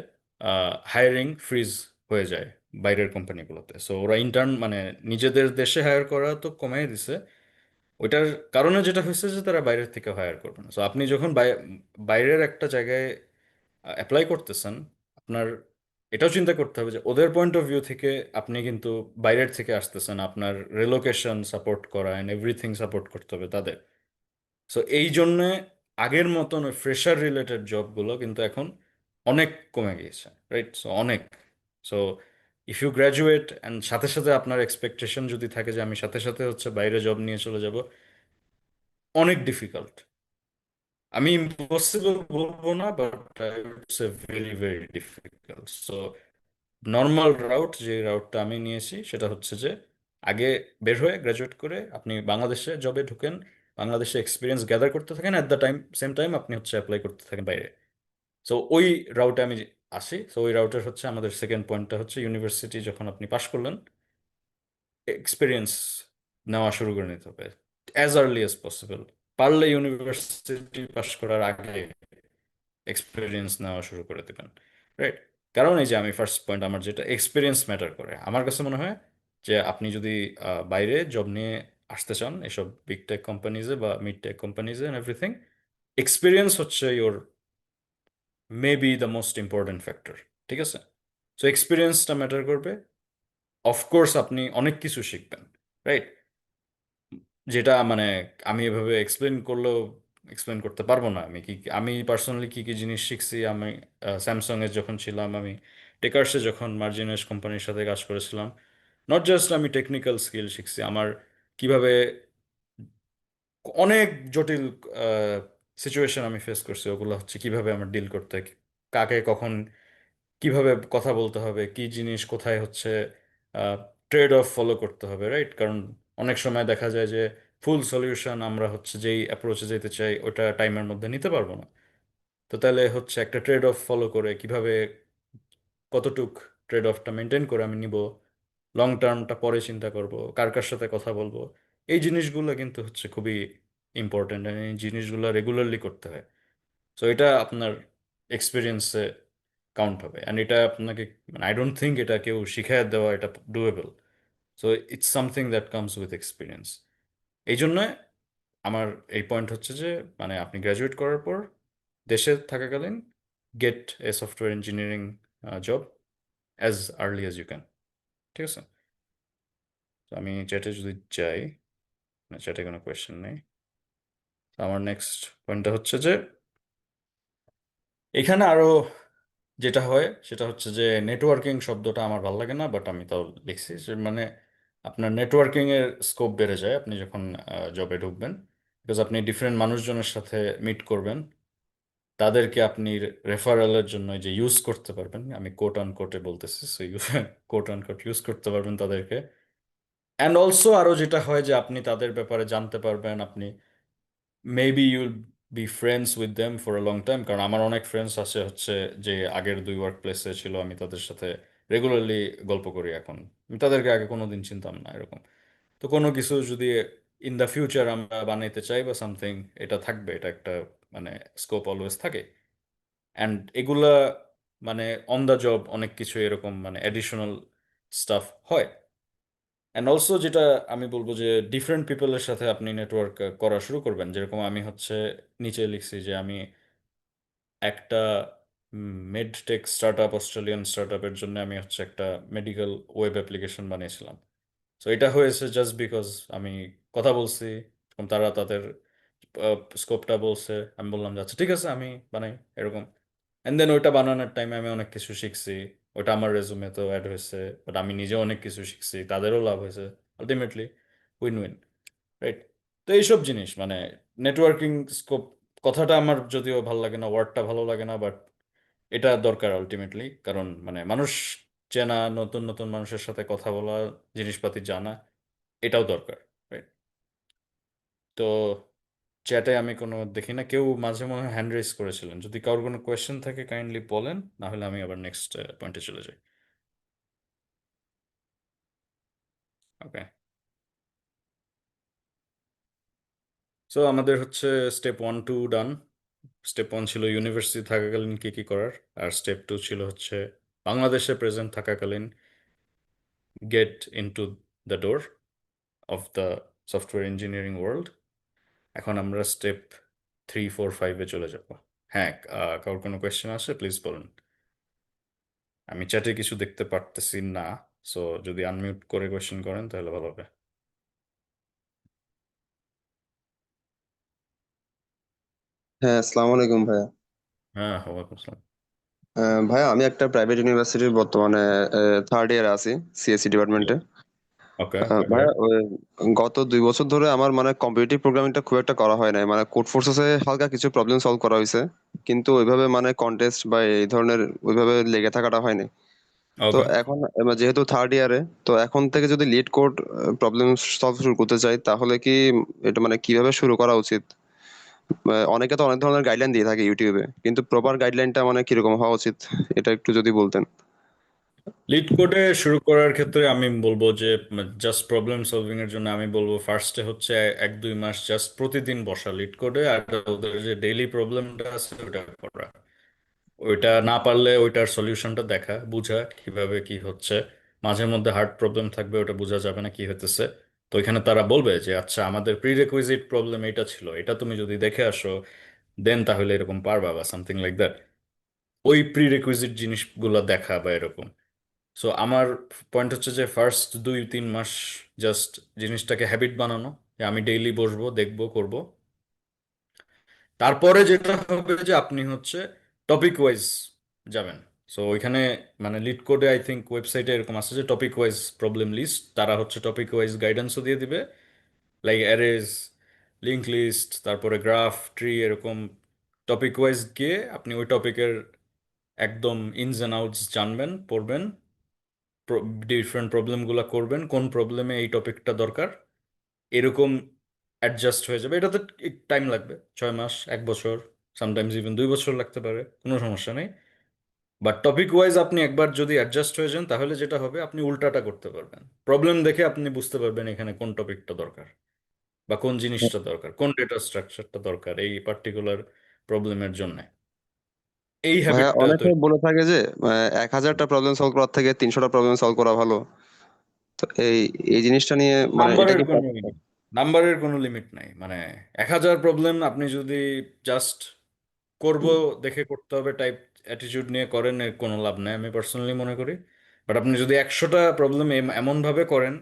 হায়ারিং ফ্রিজ হয়ে যায় বাইরের কোম্পানিগুলোতে। সো ওরা ইন্টার্ন মানে নিজেদের দেশে হায়ার করা তো কমাই দিছে। ওইটার কারণে যেটা হয়েছে যে তারা বাইরের থেকে হায়ার করবে না। সো আপনি যখন বাইরের একটা জায়গায় অ্যাপ্লাই করতেছেন, আপনার এটাও চিন্তা করতে হবে যে ওদের পয়েন্ট অফ ভিউ থেকে আপনি কিন্তু বাইরের থেকে আসতেছেন, আপনার রেলোকেশন সাপোর্ট করা অ্যান্ড এভরিথিং সাপোর্ট করতে হবে তাদের। সো এই জন্যে আগের মতন ওই ফ্রেশার রিলেটেড জবগুলো কিন্তু এখন অনেক কমে গিয়েছে, রাইট? সো অনেক। So if you graduate and সাথে সাথে আপনার এক্সপেকটেশন যদি থাকে যে আমি সাথে সাথে হচ্ছে বাইরে জব নিয়ে চলে যাব, অনেক ডিফিকাল্ট। আমি ইম্পসিবল বলবো না, but it's a very very difficult. So normal route যে রাউটটা আমি নিয়েছি সেটা হচ্ছে যে আগে বের হয়ে গ্রাজুয়েট করে আপনি বাংলাদেশে জবে ঢুকেন, বাংলাদেশে এক্সপিরিয়েন্স গ্যাদার করতে থাকেন, অ্যাট দ্য সেম টাইম আপনি হচ্ছে অ্যাপ্লাই করতে থাকেন বাইরে। সো ওই রাউটে আমি আসি। সো ওই রাউটের হচ্ছে আমাদের সেকেন্ড পয়েন্টটা হচ্ছে ইউনিভার্সিটি যখন আপনি পাশ করলেন, এক্সপিরিয়েন্স নেওয়া শুরু করে নিতে হবে অ্যাজ আর্লি অ্যাজ পসিবল। পারলে ইউনিভার্সিটি পাশ করার আগে এক্সপিরিয়েন্স নেওয়া শুরু করে দেবেন, রাইট? কারণ এই যে আমি ফার্স্ট পয়েন্ট, আমার যেটা এক্সপিরিয়েন্স ম্যাটার করে, আমার কাছে মনে হয় যে আপনি যদি বাইরে জব নিয়ে আসতে চান এসব বিগ টেক কোম্পানিজে বা মিড টেক কোম্পানিজে এন্ড এভরিথিং, এক্সপিরিয়েন্স হচ্ছে your maybe the most important factor. ঠিক আছে? সো এক্সপিরিয়েন্সটা ম্যাটার করবে। অফকোর্স আপনি অনেক কিছু শিখবেন, রাইট? যেটা মানে আমি এভাবে এক্সপ্লেন করলেও এক্সপ্লেন করতে পারবো না। আমি পার্সোনালি কি কি জিনিস শিখছি। আমি স্যামসাং এ যখন ছিলাম, আমি টেকার্সে যখন মার্জিনাস কোম্পানির সাথে কাজ করেছিলাম, নট জাস্ট আমি টেকনিক্যাল স্কিল শিখছি, আমার কিভাবে অনেক জটিল সিচুয়েশন আমি ফেস করছি, ওগুলো হচ্ছে কিভাবে আমার ডিল করতে হয়, কাকে কখন কিভাবে কথা বলতে হবে, কি জিনিস কোথায় হচ্ছে ট্রেড অফ ফলো করতে হবে, রাইট? কারণ অনেক সময় দেখা যায় যে ফুল সলিউশন আমরা হচ্ছে যেই অ্যাপ্রোচে যেতে চাই ওটা টাইমের মধ্যে নিতে পারবো না। তো তাহলে হচ্ছে একটা ট্রেড অফ ফলো করে কিভাবে কতটুক ট্রেড অফটা মেনটেন করে আমি নিব, লং টার্মটা পরে চিন্তা করব, কার কার সাথে কথা বলবো, এই জিনিসগুলো কিন্তু হচ্ছে খুবই ইম্পর্টেন্ট। এই জিনিসগুলো রেগুলারলি করতে হয়। সো এটা আপনার এক্সপিরিয়েন্সে কাউন্ট হবে। অ্যান্ড এটা আপনাকে মানে আই ডোন্ট থিঙ্ক এটা কেউ শিখায় দেওয়া এটা doable. So it's something that comes with experience. এই জন্য আমার এই পয়েন্ট হচ্ছে যে মানে আপনি গ্র্যাজুয়েট করার পর দেশে থাকাকালীন get a software engineering job as early as you can. ঠিক আছে? তো আমি চ্যাটে যদি যাই, না চ্যাটে কোনো কোয়েশ্চেন নেই। তো আমার নেক্সট পয়েন্টটা হচ্ছে যে এখানে আরো যেটা হয় সেটা হচ্ছে যে নেটওয়ার্কিং শব্দটা আমার ভালো লাগে না, বাট আমি তাও লিখছি যে মানে আপনার নেটওয়ার্কিং এর স্কোপ বেড়ে যায় আপনি যখন জবে ঢুকবেন। বিকজ আপনি ডিফারেন্ট মানুষজনের সাথে মিট করবেন, তাদেরকে আপনি রেফারেলের জন্য যে ইউজ করতে পারবেন, আমি কোট আন কোটে বলতেছি, সো কোট আন কোট ইউজ করতে পারবেন তাদেরকে। অ্যান্ড অলসো আরো যেটা হয় যে আপনি তাদের ব্যাপারে জানতে পারবেন, আপনি maybe you'll be friends with them for a long time. কারণ আমার অনেক ফ্রেন্ডস আছে হচ্ছে যে আগের 2 ওয়ার্ক প্লেসে ছিল, আমি তাদের সাথে রেগুলারলি গল্প করি এখন। আমি তাদেরকে আগে কোনোদিন চিনতাম না এরকম। তো কোনো কিছু যদি ইন দ্য ফিউচার আমরা বানাইতে চাই বা সামথিং, এটা থাকবে, এটা একটা মানে স্কোপ অলওয়েজ থাকে। অ্যান্ড এগুলা মানে অন দ্য জব অনেক কিছু এরকম মানে অ্যাডিশনাল স্টাফ হয়। অ্যান্ড অলসো যেটা আমি বলবো যে ডিফারেন্ট পিপলের সাথে আপনি নেটওয়ার্ক করা শুরু করবেন। যেরকম আমি হচ্ছে নিচে লিখছি যে আমি একটা মেডটেক স্টার্টআপ, অস্ট্রেলিয়ান স্টার্টআপের জন্য আমি হচ্ছে একটা মেডিকেল ওয়েব অ্যাপ্লিকেশন বানিয়েছিলাম। সো এটা হয়েছে জাস্ট বিকজ আমি কথা বলছি এবং তারা তাদের স্কোপটা বলছে, আমি বললাম যে আচ্ছা ঠিক আছে আমি বানাই এরকম। অ্যান্ড দেন ওইটা বানানোর টাইমে আমি অনেক কিছু শিখছি, ওটা আমার রেজুমে তো অ্যাড হয়েছে, বাট আমি নিজেও অনেক কিছু শিখছি, তাদেরও লাভ হয়েছে, আলটিমেটলি উইন উইন, রাইট? তো এইসব জিনিস মানে নেটওয়ার্কিং স্কোপ, কথাটা আমার যদিও ভালো লাগে না, ওয়ার্ডটা ভালো লাগে না, বাট এটা দরকার আলটিমেটলি। কারণ মানে মানুষ চেনা, নতুন নতুন মানুষের সাথে কথা বলা, জিনিসপাতি জানা, এটাও দরকার, রাইট? তো চ্যাটে আমি কোনো দেখি না, কেউ মাঝে মধ্যে হ্যান্ড রেজ করেছিলেন। যদি কারোর কোনো কোয়েশ্চেন থাকে কাইন্ডলি বলেন, না হলে আমি আবার নেক্সট পয়েন্টে চলে যাই। ওকে, সো আমাদের হচ্ছে স্টেপ 1 2 ডান। স্টেপ 1 ছিল ইউনিভার্সিটি থাকাকালীন কি কি করার, আর স্টেপ 2 ছিল হচ্ছে বাংলাদেশে প্রেজেন্ট থাকাকালীন gate into the door of the software engineering world. এখন আমরা স্টেপ 3 4 5-এ চলে যাব। হ্যাঁ, কারোর কোনো কোয়েশ্চেন আছে প্লিজ বলুন। আমি চ্যাটে কিছু দেখতে পারতেছি না, সো যদি আনমিউট করে কোয়েশ্চেন করেন তাহলে ভালো হবে। হ্যাঁ, আসসালামু আলাইকুম ভাইয়া। হ্যাঁ, ওয়ালাইকুম আসসালাম। ভাইয়া আমি একটা প্রাইভেট ইউনিভার্সিটির বর্তমানে থার্ড ইয়ারে আছি, সিএসসি ডিপার্টমেন্টে। ওকে, ভাইয়া গত 2 বছর ধরে আমার মানে কম্পিটিটিভ প্রোগ্রামিংটা খুব একটা করা হয় নাই, মানে কোড ফোর্সেসে হালকা কিছু প্রবলেম সলভ করা হয়েছে, কিন্তু ওইভাবে মানে কন্টেস্ট বা এই ধরনের ওইভাবে লেগে থাকাটা হয়নি। তো ওকে, এখন যেহেতু থার্ড ইয়ারে, তো এখন থেকে যদি লিড কোড প্রবলেম সলভ শুরু করতে চাই, তাহলে কি এটা মানে কিভাবে শুরু করা উচিত? অনেকে তো অনেক ধরনের গাইডলাইন দিয়ে থাকে ইউটিউবে, কিন্তু প্রপার গাইডলাইনটা মানে কিরকম হওয়া উচিত, এটা একটু যদি বলতেন। লিড কোডে শুরু করার ক্ষেত্রে আমি বলবো যে জাস্ট প্রবলেম সলভিং এর জন্য আমি বলবো ফার্স্টে হচ্ছে 1 2 মাস জাস্ট প্রতিদিন বসা লিড কোডে, আর ওদের যে ডেইলি প্রবলেমটা আছে ওটা করা। ওইটা না পারলে ওইটার সলিউশনটা দেখা, বুঝা কিভাবে কি হচ্ছে, মাঝে মধ্যে হার্ড প্রবলেম থাকবে, ওটা বোঝা যাবে না কি হতেছে। তো এখানে তারা বলবে যে আচ্ছা আমাদের প্রিরেকুইজিট প্রবলেম এটা ছিল, এটা তুমি যদি দেখে আসো দেন তাহলে এরকম পারবা বা সামথিং লাইক দ্যাট। ওই প্রিরেকুইজিট জিনিসগুলো দেখা বা এরকম। সো আমার পয়েন্ট হচ্ছে যে ফার্স্ট 2-3 মাস জাস্ট জিনিসটাকে হ্যাবিট বানানো, যে আমি ডেইলি বসবো, দেখবো, করব। তারপরে যেটা হবে যে আপনি হচ্ছে টপিক ওয়াইজ যাবেন। সো ওইখানে মানে লিড কোডে আই থিঙ্ক ওয়েবসাইটে এরকম আছে যে টপিক ওয়াইজ প্রবলেম লিস্ট, তারা হচ্ছে টপিক ওয়াইজ গাইডেন্সও দিয়ে দিবে, লাইক অ্যারেজ, লিঙ্ক লিস্ট, তারপরে গ্রাফ, ট্রি, এরকম টপিক ওয়াইজ গিয়ে আপনি ওই টপিকের একদম ইনস অ্যান্ড আউটস জানবেন, পড়বেন, ডিফারেন্ট প্রবলেমগুলো করবেন, কোন প্রবলেমে এই টপিকটা দরকার, এরকম অ্যাডজাস্ট হয়ে যাবে। এটাতে টাইম লাগবে, 6 মাস, 1 বছর, সামটাইমস ইভেন 2 বছর লাগতে পারে, কোনো সমস্যা নেই। বাট টপিক ওয়াইজ আপনি একবার যদি অ্যাডজাস্ট হয়ে যান তাহলে যেটা হবে আপনি উল্টাটা করতে পারবেন। প্রবলেম দেখে আপনি বুঝতে পারবেন এখানে কোন টপিকটা দরকার বা কোন জিনিসটা দরকার, কোন ডেটা স্ট্রাকচারটা দরকার এই পার্টিকুলার প্রবলেমের জন্য। এই ভাইয়া হ্যাবিটটা অনেকে তৈরি। বলে থাকে যে 1000টা প্রবলেম সলভ করার থেকে 300টা প্রবলেম সলভ করা ভালো। তো এই এই জিনিসটা নিয়ে মানে এটা নাম্বারের কি কোনো নাম্বারের কোনো লিমিট নাই, মানে 1000 প্রবলেম আপনি যদি জাস্ট করব দেখে করতে হবে টাইপ অ্যাটিটিউড নিয়ে করেন, এর কোনো লাভ নাই আমি পার্সোনালি মনে করি। বাট আপনি যদি 100টা প্রবলেম এমনভাবে করেন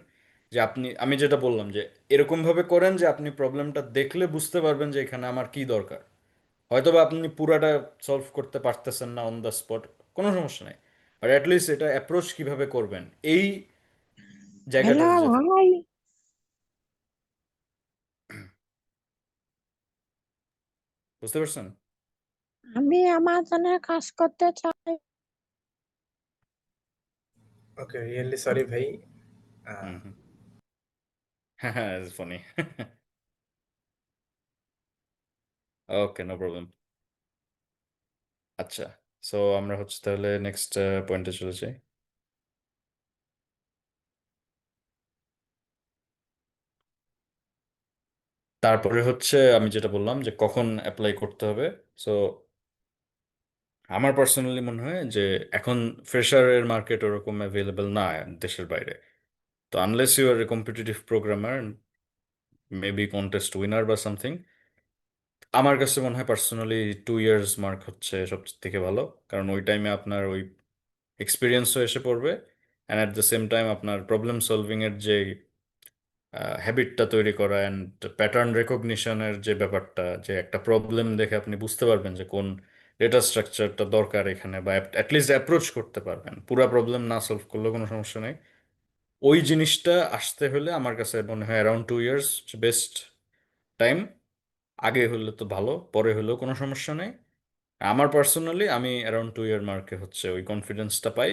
যে আপনি, আমি যেটা বললাম যে এরকম ভাবে করেন যে আপনি প্রবলেমটা দেখলে বুঝতে পারবেন যে এখানে আমার কি দরকার। হয়তোবা আপনি পুরাটা সলভ করতে পারতেছেন না অন দ্য স্পট, কোনো সমস্যা নাই, বাট অ্যাটলিস্ট এটা অ্যাপ্রোচ কিভাবে করবেন এই হ্যালো জায়গাটাতে যেতে। ভাই, বুঝতে পারছেন? আমি আমাজনে কাজ করতে চাই। ওকে, রিয়েলি সরি ভাই। হুম হুম। হ্যাঁ হ্যাঁ, ফানি। ওকে, নো প্রবলেম। আচ্ছা, সো আমরা হচ্ছে তাহলে নেক্সট পয়েন্টে চলে যাই। তারপরে হচ্ছে আমি যেটা বললাম যে কখন অ্যাপ্লাই করতে হবে। সো আমার পার্সোনালি মনে হয় যে এখন ফ্রেশারের মার্কেট ওরকম অ্যাভেলেবল না দেশের বাইরে। তো unless you are a competitive programmer, maybe contest winner বা সামথিং, আমার কাছে মনে হয় পার্সোনালি 2 ইয়ার্স মার্ক হচ্ছে সবচেয়ে থেকে ভালো। কারণ ওই টাইমে আপনার ওই এক্সপিরিয়েন্সও এসে পড়বে, and at the same time আপনার প্রবলেম সলভিংয়ের যে হ্যাবিটটা তৈরি করা অ্যান্ড প্যাটার্ন রেকগনিশনের যে ব্যাপারটা, যে একটা প্রবলেম দেখে আপনি বুঝতে পারবেন যে কোন ডেটা স্ট্রাকচারটা দরকার এখানে, বা অ্যাটলিস্ট অ্যাপ্রোচ করতে পারবেন, পুরো প্রবলেম না সলভ করলেও কোনো সমস্যা নেই। ওই জিনিসটা আসতে হলে আমার কাছে মনে হয় অ্যারাউন্ড 2 ইয়ার্স বেস্ট টাইম। আগে হলে তো ভালো, পরে হলেও কোনো সমস্যা নেই। আমার পার্সোনালি আমি অ্যারাউন্ড 2 ইয়ার মার্কে হচ্ছে ওই কনফিডেন্সটা পাই,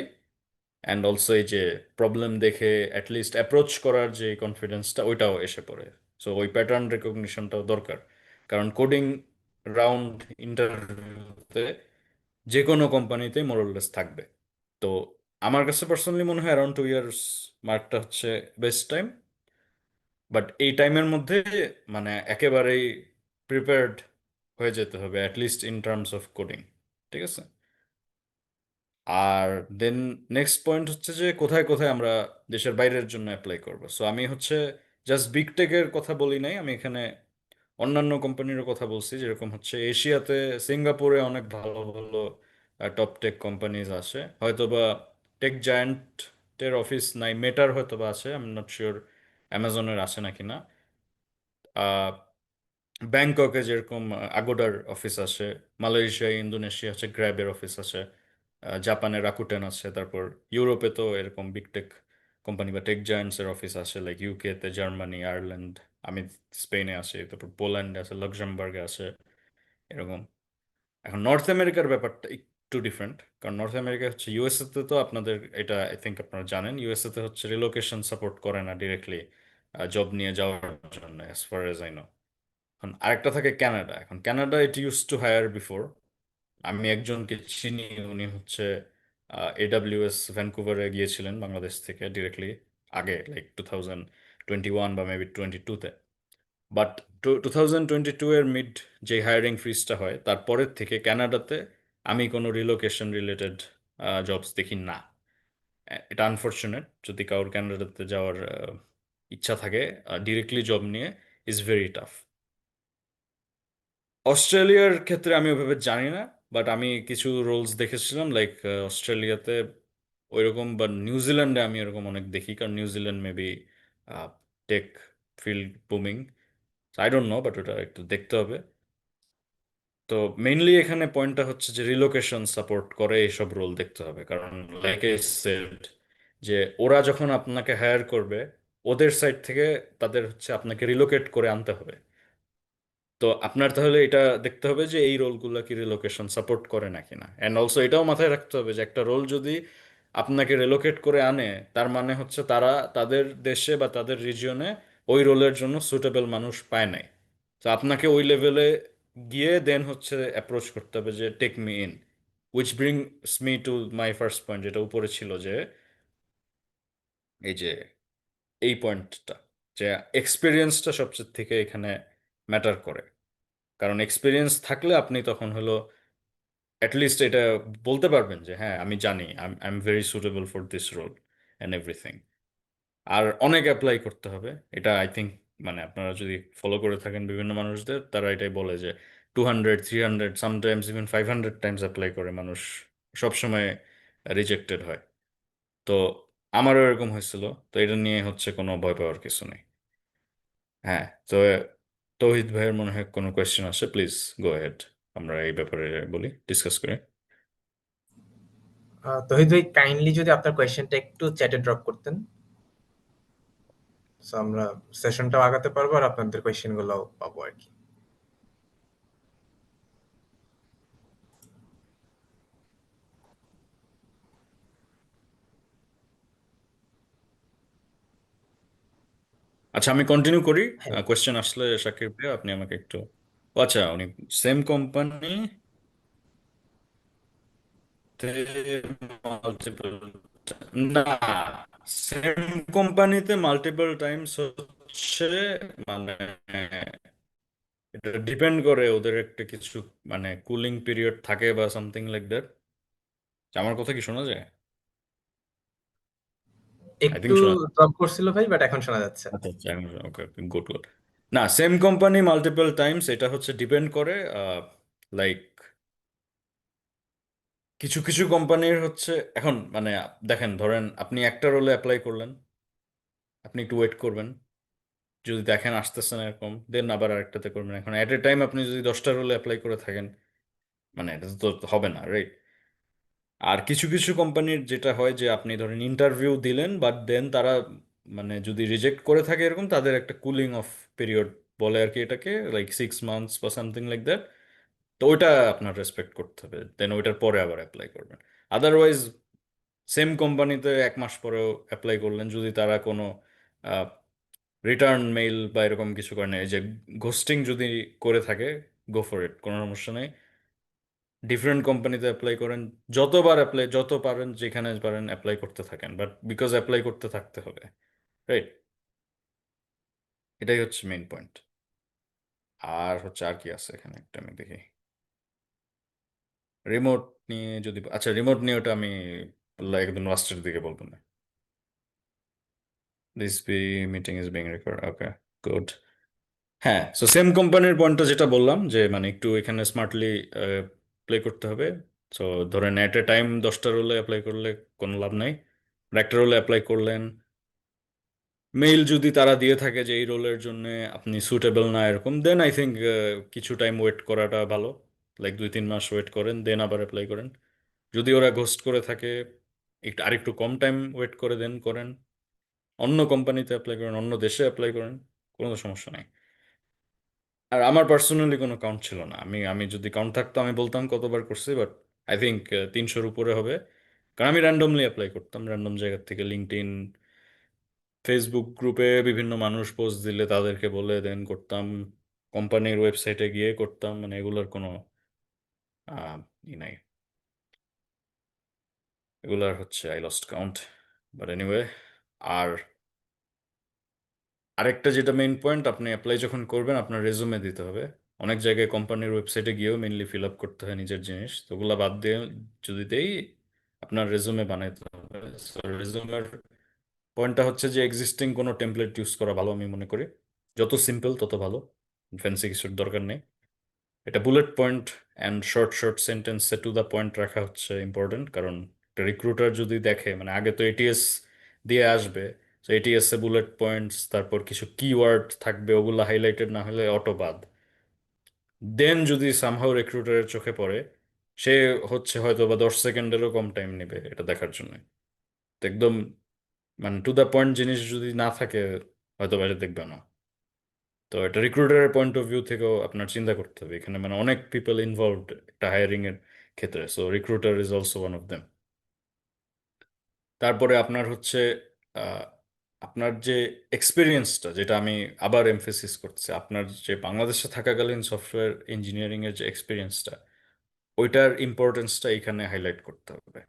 অ্যান্ড অলসো এই যে প্রবলেম দেখে অ্যাটলিস্ট অ্যাপ্রোচ করার যে কনফিডেন্সটা ওইটাও এসে পড়ে। সো ওই প্যাটার্ন রেকগনিশনটাও দরকার, কারণ কোডিং রাউন্ড ইন্টারভিউতে যে কোনো কোম্পানিতেই মোরলেস থাকবে। তো আমার কাছে পার্সোনালি মনে হয় অ্যারাউন্ড 2 ইয়ার্স মার্কটা হচ্ছে বেস্ট টাইম। বাট এই টাইমের মধ্যে মানে একেবারেই প্রিপেয়ার্ড হয়ে যেতে হবে, at least in terms of coding. ঠিক আছে? আর দেন নেক্সট পয়েন্ট হচ্ছে যে কোথায় কোথায় আমরা দেশের বাইরের জন্য অ্যাপ্লাই করব। সো আমি হচ্ছে জাস্ট বিগ টেকের কথা বলি নাই, আমি এখানে অন্যান্য কোম্পানিরও কথা বলছি, যেরকম হচ্ছে এশিয়াতে সিঙ্গাপুরে অনেক ভালো ভালো টপ টেক কোম্পানিজ আছে। হয়তোবা টেক জায়ান্টের অফিস নাই, মেটার হয়তোবা আছে, আমি নট শিওর অ্যামাজনের আছে নাকি না। ব্যাংককে যেরকম আগোডার অফিস আছে, মালয়েশিয়া, ইন্দোনেশিয়া আছে গ্র্যাবের অফিস আছে, জাপানে রাকুটেন আছে, তারপর ইউরোপে তো এরকম বিগ টেক কোম্পানি বা টেক জায়ান্টসের অফিস আছে, লাইক ইউকেতে, জার্মানি, আয়ারল্যান্ড, আমি স্পেনে আছি, তারপর পোল্যান্ডে আছে, লাক্সেমবার্গে আছে, এরকম। এখন নর্থ আমেরিকার ব্যাপারটা একটু ডিফারেন্ট, কারণ নর্থ আমেরিকা হচ্ছে ইউএসএ তে তো আপনাদের এটা আই থিঙ্ক আপনারা জানেন, ইউএসএ তে হচ্ছে রিলোকেশন সাপোর্ট করে না ডিরেক্টলি জব নিয়ে যাওয়ার জন্য, as far as I know. এখন আরেকটা থাকে কানাডা। এখন Canada it used to hire before, আমি একজনকে চিনি, উনি হচ্ছে এডাব্লিউএস ভ্যানকুভারে গিয়েছিলেন বাংলাদেশ থেকে ডিরেক্টলি, আগে লাইক 2021 বা মেবি 22-তে। বাট 2022 এর মিড যে হায়ারিং ফ্রিজটা হয় তারপরের থেকে কানাডাতে আমি কোনো রিলোকেশন রিলেটেড জবস দেখি না। এটা আনফরচুনেট, যদি কারোর ক্যানাডাতে যাওয়ার ইচ্ছা থাকে ডিরেক্টলি জব নিয়ে, ইজ ভেরি টাফ। অস্ট্রেলিয়ার ক্ষেত্রে আমি ওইভাবে জানি না, বাট আমি কিছু রোলস দেখেছিলাম লাইক অস্ট্রেলিয়াতে ওইরকম, বা নিউজিল্যান্ডে আমি এরকম অনেক দেখি, কারণ New Zealand maybe tech field booming, I don't know, but ওটা একটু দেখতে হবে। তো মেইনলি এখানে পয়েন্টটা হচ্ছে যে রিলোকেশন সাপোর্ট করে এইসব রোল দেখতে হবে, কারণ লাইক আই সেড, যে ওরা যখন আপনাকে হায়ার করবে ওদের সাইড থেকে তাদের হচ্ছে আপনাকে রিলোকেট করে আনতে হবে। তো আপনার তাহলে এটা দেখতে হবে যে এই রোলগুলো কি রিলোকেশন সাপোর্ট করে নাকি না, অ্যান্ড অলসো এটাও মাথায় রাখতে হবে যে একটা রোল যদি আপনাকে রিলোকেট করে আনে, তার মানে হচ্ছে তারা তাদের দেশে বা তাদের রিজিয়নে ওই রোলের জন্য সুটেবল মানুষ পায় নাই। তো আপনাকে ওই লেভেলে গিয়ে দেন হচ্ছে অ্যাপ্রোচ করতে হবে যে take me in, which brings me to my first point, যেটা উপরে ছিল, যে এই যে এই পয়েন্টটা, যে এক্সপিরিয়েন্সটা সবচেয়ে থেকে এখানে ম্যাটার করে। কারণ এক্সপিরিয়েন্স থাকলে আপনি তখন হলো অ্যাটলিস্ট এটা বলতে পারবেন যে হ্যাঁ আমি জানি, I am very suitable for this role and everything. আর অনেক অ্যাপ্লাই করতে হবে, এটা আই থিঙ্ক, মানে আপনারা যদি ফলো করে থাকেন বিভিন্ন মানুষদের, তারা এটাই বলে যে 200, 300, সামটাইমস ইভেন 500 টাইমস অ্যাপ্লাই করে মানুষ, সবসময় রিজেক্টেড হয়। তো আমারও এরকম হয়েছিল, তো এটা নিয়ে হচ্ছে কোনো ভয় পাওয়ার কিছু নেই। হ্যাঁ, তো তৌহিদ ভাইয়ের মনে হয় কোনো কোয়েশ্চেন আছে, প্লিজ গো হেড, আমরা এই ব্যাপারে বলি, ডিসকাস করি। তহিদ ভাই, কাইন্ডলি যদি আপনার কোয়েশ্চেনটা একটু চ্যাটে ড্রপ করতেন, সো আমরা সেশনটাও আগাতে পারবো আর আপনাদের কোয়েশ্চেন গুলোও পাবো আর কি। আচ্ছা, আমি কন্টিনিউ করি। হ্যাঁ, কোয়েশ্চেন আসলে শাকির ভাই আপনি আমাকে একটু, ও আচ্ছা, উনি সেম কোম্পানি মাল্টিপল, না, সেম কোম্পানিতে মাল্টিপল টাইমস হচ্ছে, মানে এটা ডিপেন্ড করে ওদের একটা কিছু, মানে কুলিং পিরিয়ড থাকে বা সামথিং লাইক দ্যাট। আমার কথা কি শোনা যায়? আই একটু থিঙ্ক শোনা, ড্রপ করছিল ভাই, বাট এখন শোনা যাচ্ছে। আচ্ছা আচ্ছা, ওকে, গুড গুড। না, সেম কোম্পানি মাল্টিপল টাইমস, এটা হচ্ছে ডিপেন্ড করে, লাইক কিছু কিছু কোম্পানির হচ্ছে এখন, মানে দেখেন, ধরেন আপনি একটা রোলে অ্যাপ্লাই করলেন, আপনি একটু ওয়েট করবেন, যদি দেখেন আসতেছে না এরকম, দেন আবার আরেকটাতে করবেন। এখন অ্যাট এ টাইম আপনি যদি 10টা রোলে অ্যাপ্লাই করে থাকেন, মানে এটা তো হবে না, রাইট? আর কিছু কিছু কোম্পানির যেটা হয় যে আপনি ধরেন ইন্টারভিউ দিলেন, বাট দেন তারা, মানে যদি রিজেক্ট করে থাকে এরকম, তাদের একটা কুলিং অফ পিরিয়ড বলে আর কি এটাকে, লাইক 6 মান্থস বা সামথিং লাইক দ্যাট। তো ওইটা আপনার রেসপেক্ট করতে হবে, দেন ওইটার পরে আবার অ্যাপ্লাই করবেন। আদারওয়াইজ সেম কোম্পানিতে 1 মাস পরেও অ্যাপ্লাই করলেন, যদি তারা কোনো রিটার্ন মেইল বা এরকম কিছু করে নেয়, যে ঘোস্টিং যদি করে থাকে, গো ফর ইট, কোনো সমস্যা নেই। ডিফারেন্ট কোম্পানিতে অ্যাপ্লাই করেন, যতবার অ্যাপ্লাই, যত পারেন যেখানে পারেন অ্যাপ্লাই করতে থাকেন, বাট বিকজ অ্যাপ্লাই করতে থাকতে হবে, রাইট? এটাই হচ্ছে মেইন পয়েন্ট। আর হচ্ছে আর কি আছে এখানে, একটা আমি দেখি, রিমোট নিয়ে যদি, আচ্ছা রিমোট নিয়ে ওটা আমি একদম লাস্টের দিকে বলবো না। This be meeting is being record, okay, good. হ্যাঁ, সো সেম কোম্পানির পয়েন্টটা যেটা বললাম, যে মানে একটু এখানে স্মার্টলি প্লে করতে হবে। সো ধরেন এট এ টাইম 10টা রোলে অ্যাপ্লাই করলে কোনো লাভ নাই, একটা রোলে অ্যাপ্লাই করলেন, মেইল যদি তারা দিয়ে থাকে যে এই রোলের জন্য আপনি সুটেবল না এরকম, দেন আই থিঙ্ক কিছু টাইম ওয়েট করাটা ভালো, লাইক 2-3 মাস ওয়েট করেন, দেন আবার অ্যাপ্লাই করেন। যদি ওরা ঘোস্ট করে থাকে, একটু আরেকটু কম টাইম ওয়েট করে দেন করেন, অন্য কোম্পানিতে অ্যাপ্লাই করেন, অন্য দেশে অ্যাপ্লাই করেন, কোনো সমস্যা নাই। আর আমার পার্সোনালি কোনো কাউন্ট ছিল না, আমি আমি যদি কাউন্ট থাকতো আমি বলতাম কতবার করছি, বাট আই থিঙ্ক 300-র উপরে হবে। কারণ আমি র্যান্ডমলি অ্যাপ্লাই করতাম, র্যান্ডম জায়গা থেকে, লিঙ্কডইন, ফেসবুক গ্রুপে বিভিন্ন মানুষ পোস্ট দিলে তাদেরকে বলে দেন করতাম, কোম্পানির ওয়েবসাইটে গিয়ে করতাম, মানে এগুলোর কোনো ই নাই, এগুলার হচ্ছে I lost count, but anyway. আর আরেকটা যেটা মেইন পয়েন্ট, আপনি অ্যাপ্লাই যখন করবেন আপনার রেজুমে দিতে হবে। অনেক জায়গায় কোম্পানির ওয়েবসাইটে গিয়েও মেইনলি ফিল আপ করতে হয় নিজের জিনিস, তো ওগুলো বাদ দিয়ে যদি দেই, আপনার রেজুমে বানাইতে হবে। রেজুমের পয়েন্টটা হচ্ছে যে এক্সিস্টিং কোনো টেমপ্লেট ইউজ করা ভালো আমি মনে করি, যত সিম্পল তত ভালো, ফ্যান্সি কিছুর দরকার নেই। এটা bullet point and short short সেন্টেন্সে টু দ্য পয়েন্ট রাখা হচ্ছে ইম্পর্টেন্ট, কারণ একটা রিক্রুটার যদি দেখে, মানে আগে তো এটিএস দিয়ে আসবে, তো এটিএস এ বুলেট পয়েন্টস, তারপর কিছু কিওয়ার্ড থাকবে, ওগুলো হাইলাইটেড না হলে অটো বাদ। দেন যদি সামহাও রিক্রুটারের চোখে পড়ে, সে হচ্ছে হয়তো বা 10 সেকেন্ডেরও কম টাইম নেবে এটা দেখার জন্য। তো একদম মানে টু দ্য পয়েন্ট জিনিস যদি না থাকে, হয়তো বাইরে দেখবে না। তো এটা রিক্রুটারের পয়েন্ট অফ ভিউ থেকেও আপনার চিন্তা করতে হবে, এখানে মানে অনেক পিপল ইনভলভড একটা হায়ারিং এর ক্ষেত্রে, so recruiter is also one of them. তারপরে আপনার হচ্ছে আহ, আপনার যে এক্সপিরিয়েন্সটা, যেটা আমি আবার এমফেসিস করছি, আপনার যে বাংলাদেশে থাকাকালীন সফটওয়্যার ইঞ্জিনিয়ারিং এর যে এক্সপিরিয়েন্সটা, ওইটার ইম্পর্টেন্সটা এখানে হাইলাইট করতে হবে।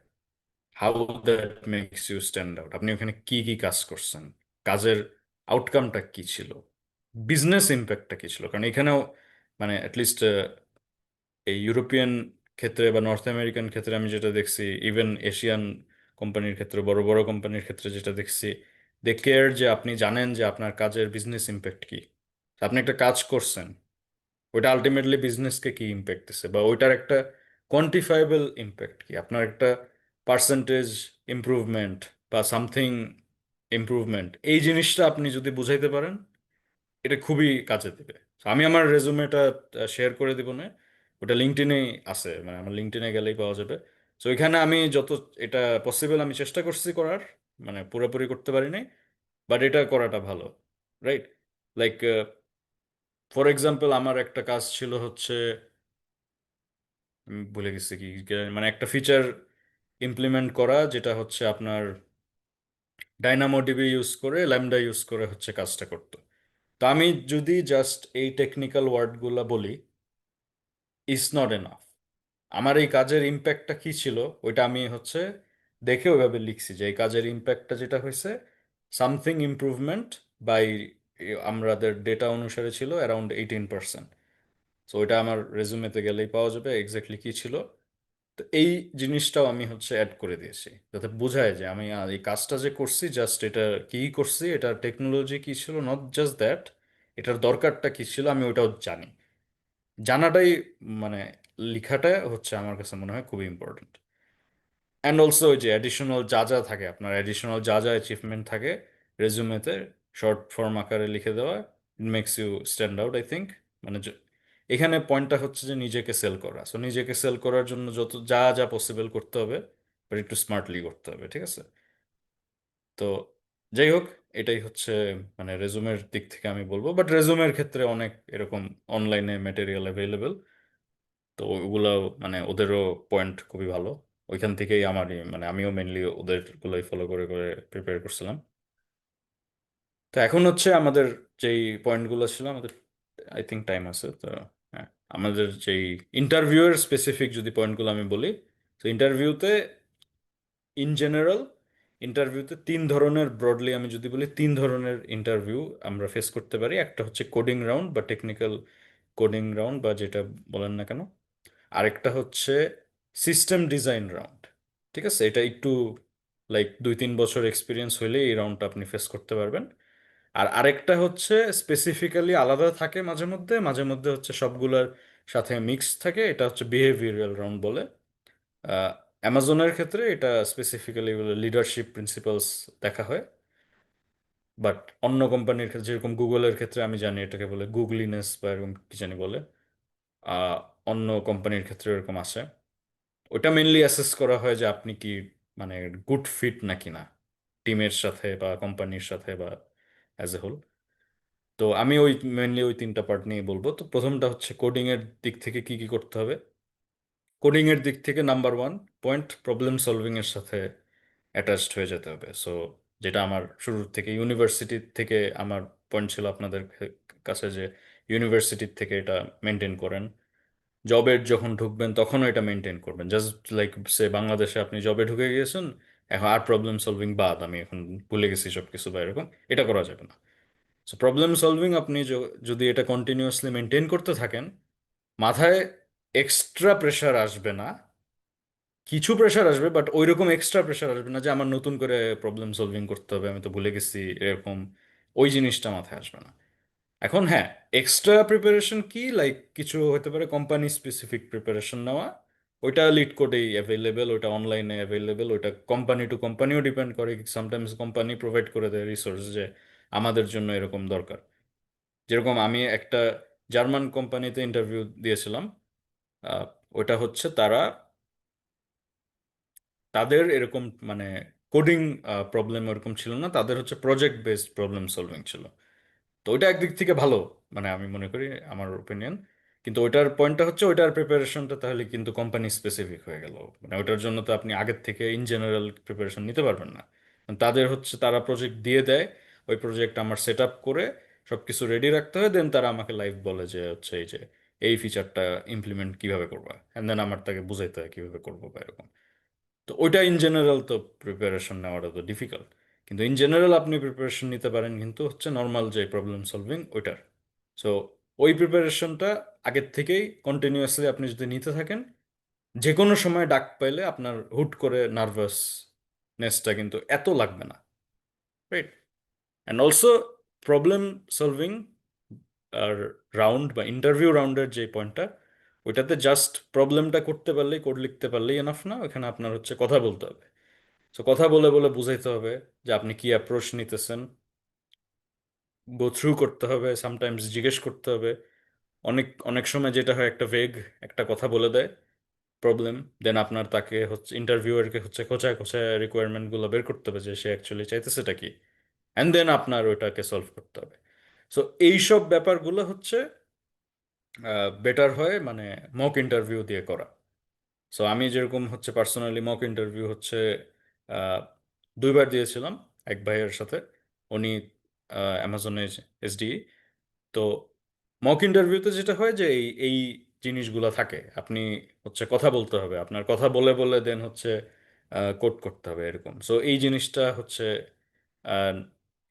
How that makes you stand out, আপনি ওখানে কি কি কাজ করছেন, কাজের আউটকামটা কি ছিল, বিজনেস ইম্প্যাক্টটা কি ছিল। কারণ এখানেও মানে অ্যাটলিস্ট এই ইউরোপিয়ান ক্ষেত্রে বা নর্থ আমেরিকান ক্ষেত্রে আমি যেটা দেখছি, ইভেন এশিয়ান কোম্পানির ক্ষেত্রে, বড় বড় কোম্পানির ক্ষেত্রে যেটা দেখছি, দে কেয়ার যে আপনি জানেন যে আপনার কাজের বিজনেস ইম্প্যাক্ট কি। আপনি একটা কাজ করছেন, ওইটা আলটিমেটলি বিজনেসকে কি ইম্প্যাক্ট দিচ্ছে, বা ওইটার একটা কোয়ান্টিফাইবল ইম্প্যাক্ট কি, আপনার একটা পার্সেন্টেজ ইমপ্রুভমেন্ট বা সামথিং ইমপ্রুভমেন্ট, এই জিনিসটা আপনি যদি বুঝাইতে পারেন, এটা খুবই কাজে দেবে। So, আমি আমার রেজুমেটা শেয়ার করে দিব না, ওটা লিঙ্কডইনেই আছে, মানে আমার লিঙ্কডইনে গেলেই পাওয়া যাবে। তো এখানে আমি যত এটা পসিবল আমি চেষ্টা করছি করার, মানে পুরোপুরি করতে পারি নাই, বাট এটা করাটা ভালো, রাইট? লাইক ফর এক্সাম্পল আমার একটা কাজ ছিল হচ্ছে, ভুলে গেছি কি, মানে একটা ফিচার ইমপ্লিমেন্ট করা, যেটা হচ্ছে আপনার ডাইনামোডিবি ইউজ করে, ল্যামডা ইউজ করে হচ্ছে কাজটা করতো। তো আমি যদি জাস্ট এই টেকনিক্যাল ওয়ার্ডগুলো বলি, ইজ নট এনাফ। আমার এই কাজের ইম্প্যাক্টটা কি ছিল, ওইটা আমি হচ্ছে দেখে ওইভাবে লিখছি যে এই কাজের ইম্প্যাক্টটা যেটা হয়েছে, সামথিং ইমপ্রুভমেন্ট বাই, আমাদের ডেটা অনুসারে ছিল অ্যারাউন্ড 18%। সো ওইটা আমার রেজুমেতে গেলেই পাওয়া যাবে এক্স্যাক্টলি কি ছিল। তো এই জিনিসটাও আমি হচ্ছে অ্যাড করে দিয়েছি, যাতে বোঝায় যে আমি এই কাজটা যে করছি, জাস্ট এটা কি করছি, এটার টেকনোলজি কি ছিল, নট জাস্ট দ্যাট, এটার দরকারটা কি ছিল আমি ওটাও জানি। জানাটাই মানে লেখাটা হচ্ছে আমার কাছে মনে হয় খুবই ইম্পর্টেন্ট। অ্যান্ড অলসো ওই যে অ্যাডিশনাল যা যা থাকে, আপনার অ্যাডিশনাল যা যা অ্যাচিভমেন্ট থাকে রেজুমেতে, শর্ট ফর্ম আকারে লিখে দেওয়া, it makes you stand out I think. মানে এখানে পয়েন্টটা হচ্ছে যে নিজেকে সেল করা, সো নিজেকে সেল করার জন্য যত যা যা পসিবল করতে হবে, বাট একটু স্মার্টলি করতে হবে, ঠিক আছে? তো যাই হোক, এটাই হচ্ছে মানে রেজুমের দিক থেকে আমি বলবো, বাট রেজুমের ক্ষেত্রে অনেক এরকম অনলাইনে ম্যাটেরিয়াল অ্যাভেলেবেল, তো ওগুলো মানে ওদেরও পয়েন্ট খুবই ভালো, ওইখান থেকেই আমারই মানে আমিও মেনলি ওদের গুলোই ফলো করে করে প্রিপেয়ার করছিলাম। তো এখন হচ্ছে আমাদের যেই পয়েন্টগুলো ছিল, আমাদের আই থিঙ্ক টাইম আছে তো, হ্যাঁ, আমাদের যেই ইন্টারভিউয়ের স্পেসিফিক যদি পয়েন্টগুলো আমি বলি, তো ইন্টারভিউতে ইন জেনারেল, ইন্টারভিউতে 3 ধরনের, ব্রডলি আমি যদি বলি 3 ধরনের ইন্টারভিউ আমরা ফেস করতে পারি। একটা হচ্ছে কোডিং রাউন্ড বা টেকনিক্যাল কোডিং রাউন্ড বা যেটা বলেন না কেন, আরেকটা হচ্ছে সিস্টেম ডিজাইন রাউন্ড। ঠিক আছে, এটা একটু লাইক 2-3 বছর এক্সপিরিয়েন্স হইলে এই রাউন্ডটা আপনি ফেস করতে পারবেন। আর আরেকটা হচ্ছে স্পেসিফিক্যালি আলাদা থাকে, মাঝে মধ্যে মাঝে মধ্যে হচ্ছে সবগুলোর সাথে মিক্স থাকে, এটা হচ্ছে বিহেভিয়ারাল রাউন্ড বলে। অ্যামাজনের ক্ষেত্রে এটা স্পেসিফিক্যালি লিডারশিপ প্রিন্সিপালস দেখা হয়, বাট অন্য কোম্পানির ক্ষেত্রে যেরকম গুগলের ক্ষেত্রে আমি জানি এটাকে বলে গুগলিনেস বা এরকম কি জানি বলে, আহ, অন্য কোম্পানির ক্ষেত্রে এরকম আছে। ওটা মেনলি অ্যাসেস করা হয় যে আপনি কি মানে গুড ফিট নাকি না টিমের সাথে বা কোম্পানির সাথে বা অ্যাজ এ হোল। তো আমি ওই মেনলি ওই 3টা পার্ট নিয়ে বলবো। তো প্রথমটা হচ্ছে কোডিং এর দিক থেকে কি কি করতে হবে। কোডিং এর দিক থেকে নাম্বার 1 পয়েন্ট, প্রবলেম সলভিং এর সাথে অ্যাটাচড হয়ে যেতে হবে। সো যেটা আমার শুরুর থেকে ইউনিভার্সিটি থেকে আমার পয়েন্ট ছিল আপনাদের কাছে, যে ইউনিভার্সিটির থেকে এটা মেনটেন করেন, জবের যখন ঢুকবেন তখনও এটা মেনটেন করবেন। জাস্ট লাইক সে বাংলাদেশে আপনি জবে ঢুকে গিয়েছেন, এখন আর প্রবলেম সলভিং বাদ, আমি এখন ভুলে গেছি সব কিছু বা এরকম, এটা করা যাবে না। সো প্রবলেম সলভিং আপনি যদি এটা কন্টিনিউয়াসলি মেনটেন করতে থাকেন, মাথায় এক্সট্রা প্রেশার আসবে না কিছু প্রেশার আসবে, বাট ওইরকম এক্সট্রা প্রেশার আসবে না যে আমার নতুন করে প্রবলেম সলভিং করতে হবে, আমি তো ভুলে গেছি, এরকম ওই জিনিসটা মাথায় আসবে না। এখন হ্যাঁ, এক্সট্রা প্রিপারেশন কি, লাইক কিছু হতে পারে কোম্পানি স্পেসিফিক প্রিপারেশন নেওয়া, ওইটা লিড কোডেই অ্যাভেলেবেল, ওইটা অনলাইনে অ্যাভেলেবেল, ওইটা কোম্পানি টু কোম্পানিও ডিপেন্ড করে। সামটাইমস কোম্পানি প্রোভাইড করে দেয় রিসোর্স যে আমাদের জন্য এরকম দরকার। যেরকম আমি একটা জার্মান কোম্পানিতে ইন্টারভিউ দিয়েছিলাম, আহ, ওটা হচ্ছে তাদের এরকম মানে কোডিং প্রবলেম এরকম ছিল না, তাদের হচ্ছে প্রজেক্ট বেসড প্রবলেম সলভিং ছিল। তো ওইটা একদিক থেকে ভালো, মানে আমি মনে করি, আমার ওপিনিয়ন। কিন্তু ওইটার পয়েন্টটা হচ্ছে ওইটার প্রিপারেশনটা তাহলে কিন্তু কোম্পানি স্পেসিফিক হয়ে গেল, মানে ওইটার জন্য তো আপনি আগের থেকে ইন জেনারেল প্রিপারেশন নিতে পারবেন না। কারণ তাদের হচ্ছে তারা প্রজেক্ট দিয়ে দেয়, ওই প্রজেক্ট আমার সেট আপ করে সবকিছু রেডি রাখতে হয়, দেন তারা আমাকে লাইভ বলে যে হচ্ছে এই যে এই ফিচারটা ইমপ্লিমেন্ট কিভাবে করবা, এন্ড দেন আমার তাকে বুঝাইতে হয় কিভাবে করবো বা এরকম। তো ওইটা ইন জেনারেল তো প্রিপারেশন নেওয়াটা তো ডিফিকাল্ট। কিন্তু ইন জেনারেল আপনি প্রিপারেশন নিতে পারেন, কিন্তু হচ্ছে নর্মাল যে প্রবলেম সলভিং ওইটার। সো ওই প্রিপারেশনটা আগের থেকেই কন্টিনিউয়াসলি আপনি যদি নিতে থাকেন, যে কোনো সময় ডাক পাইলে আপনার হুট করে নার্ভাসনেসটা কিন্তু এত লাগবে না, right? And also problem solving আর রাউন্ড বা ইন্টারভিউ রাউন্ডের যে পয়েন্টটা, ওইটাতে জাস্ট প্রবলেমটা করতে পারলেই, কোড লিখতে পারলেই এনাফ না, ওখানে আপনার হচ্ছে কথা বলতে হবে। সো কথা বলে বলে বুঝাইতে হবে যে আপনি কি অ্যাপ্রোচ নিতেছেন, গো থ্রু করতে হবে, সামটাইমস জিজ্ঞেস করতে হবে। অনেক অনেক সময় যেটা হয়, একটা ভেগ একটা কথা বলে দেয় প্রবলেম, দেন আপনার তাকে হচ্ছে ইন্টারভিউয়ারকে হচ্ছে খোঁচায় খোঁচায় রিকোয়ারমেন্টগুলো বের করতে হবে যে সে অ্যাকচুয়ালি চাইতেছেটা কি, অ্যান্ড দেন আপনার ওইটাকে সলভ করতে হবে। সো এইসব ব্যাপারগুলো হচ্ছে বেটার হয় মানে মক ইন্টারভিউ দিয়ে করা। সো আমি যেরকম হচ্ছে পার্সোনালি মক ইন্টারভিউ হচ্ছে আহ, 2বার দিয়েছিলাম এক ভাইয়ের সাথে, উনি অ্যামাজনের এসডি। তো মক ইন্টারভিউতে যেটা হয় যে এই জিনিসগুলো থাকে, আপনি হচ্ছে কথা বলতে হবে, আপনার কথা বলে বলে দেন হচ্ছে কোড করতে হবে এরকম। সো এই জিনিসটা হচ্ছে আহ,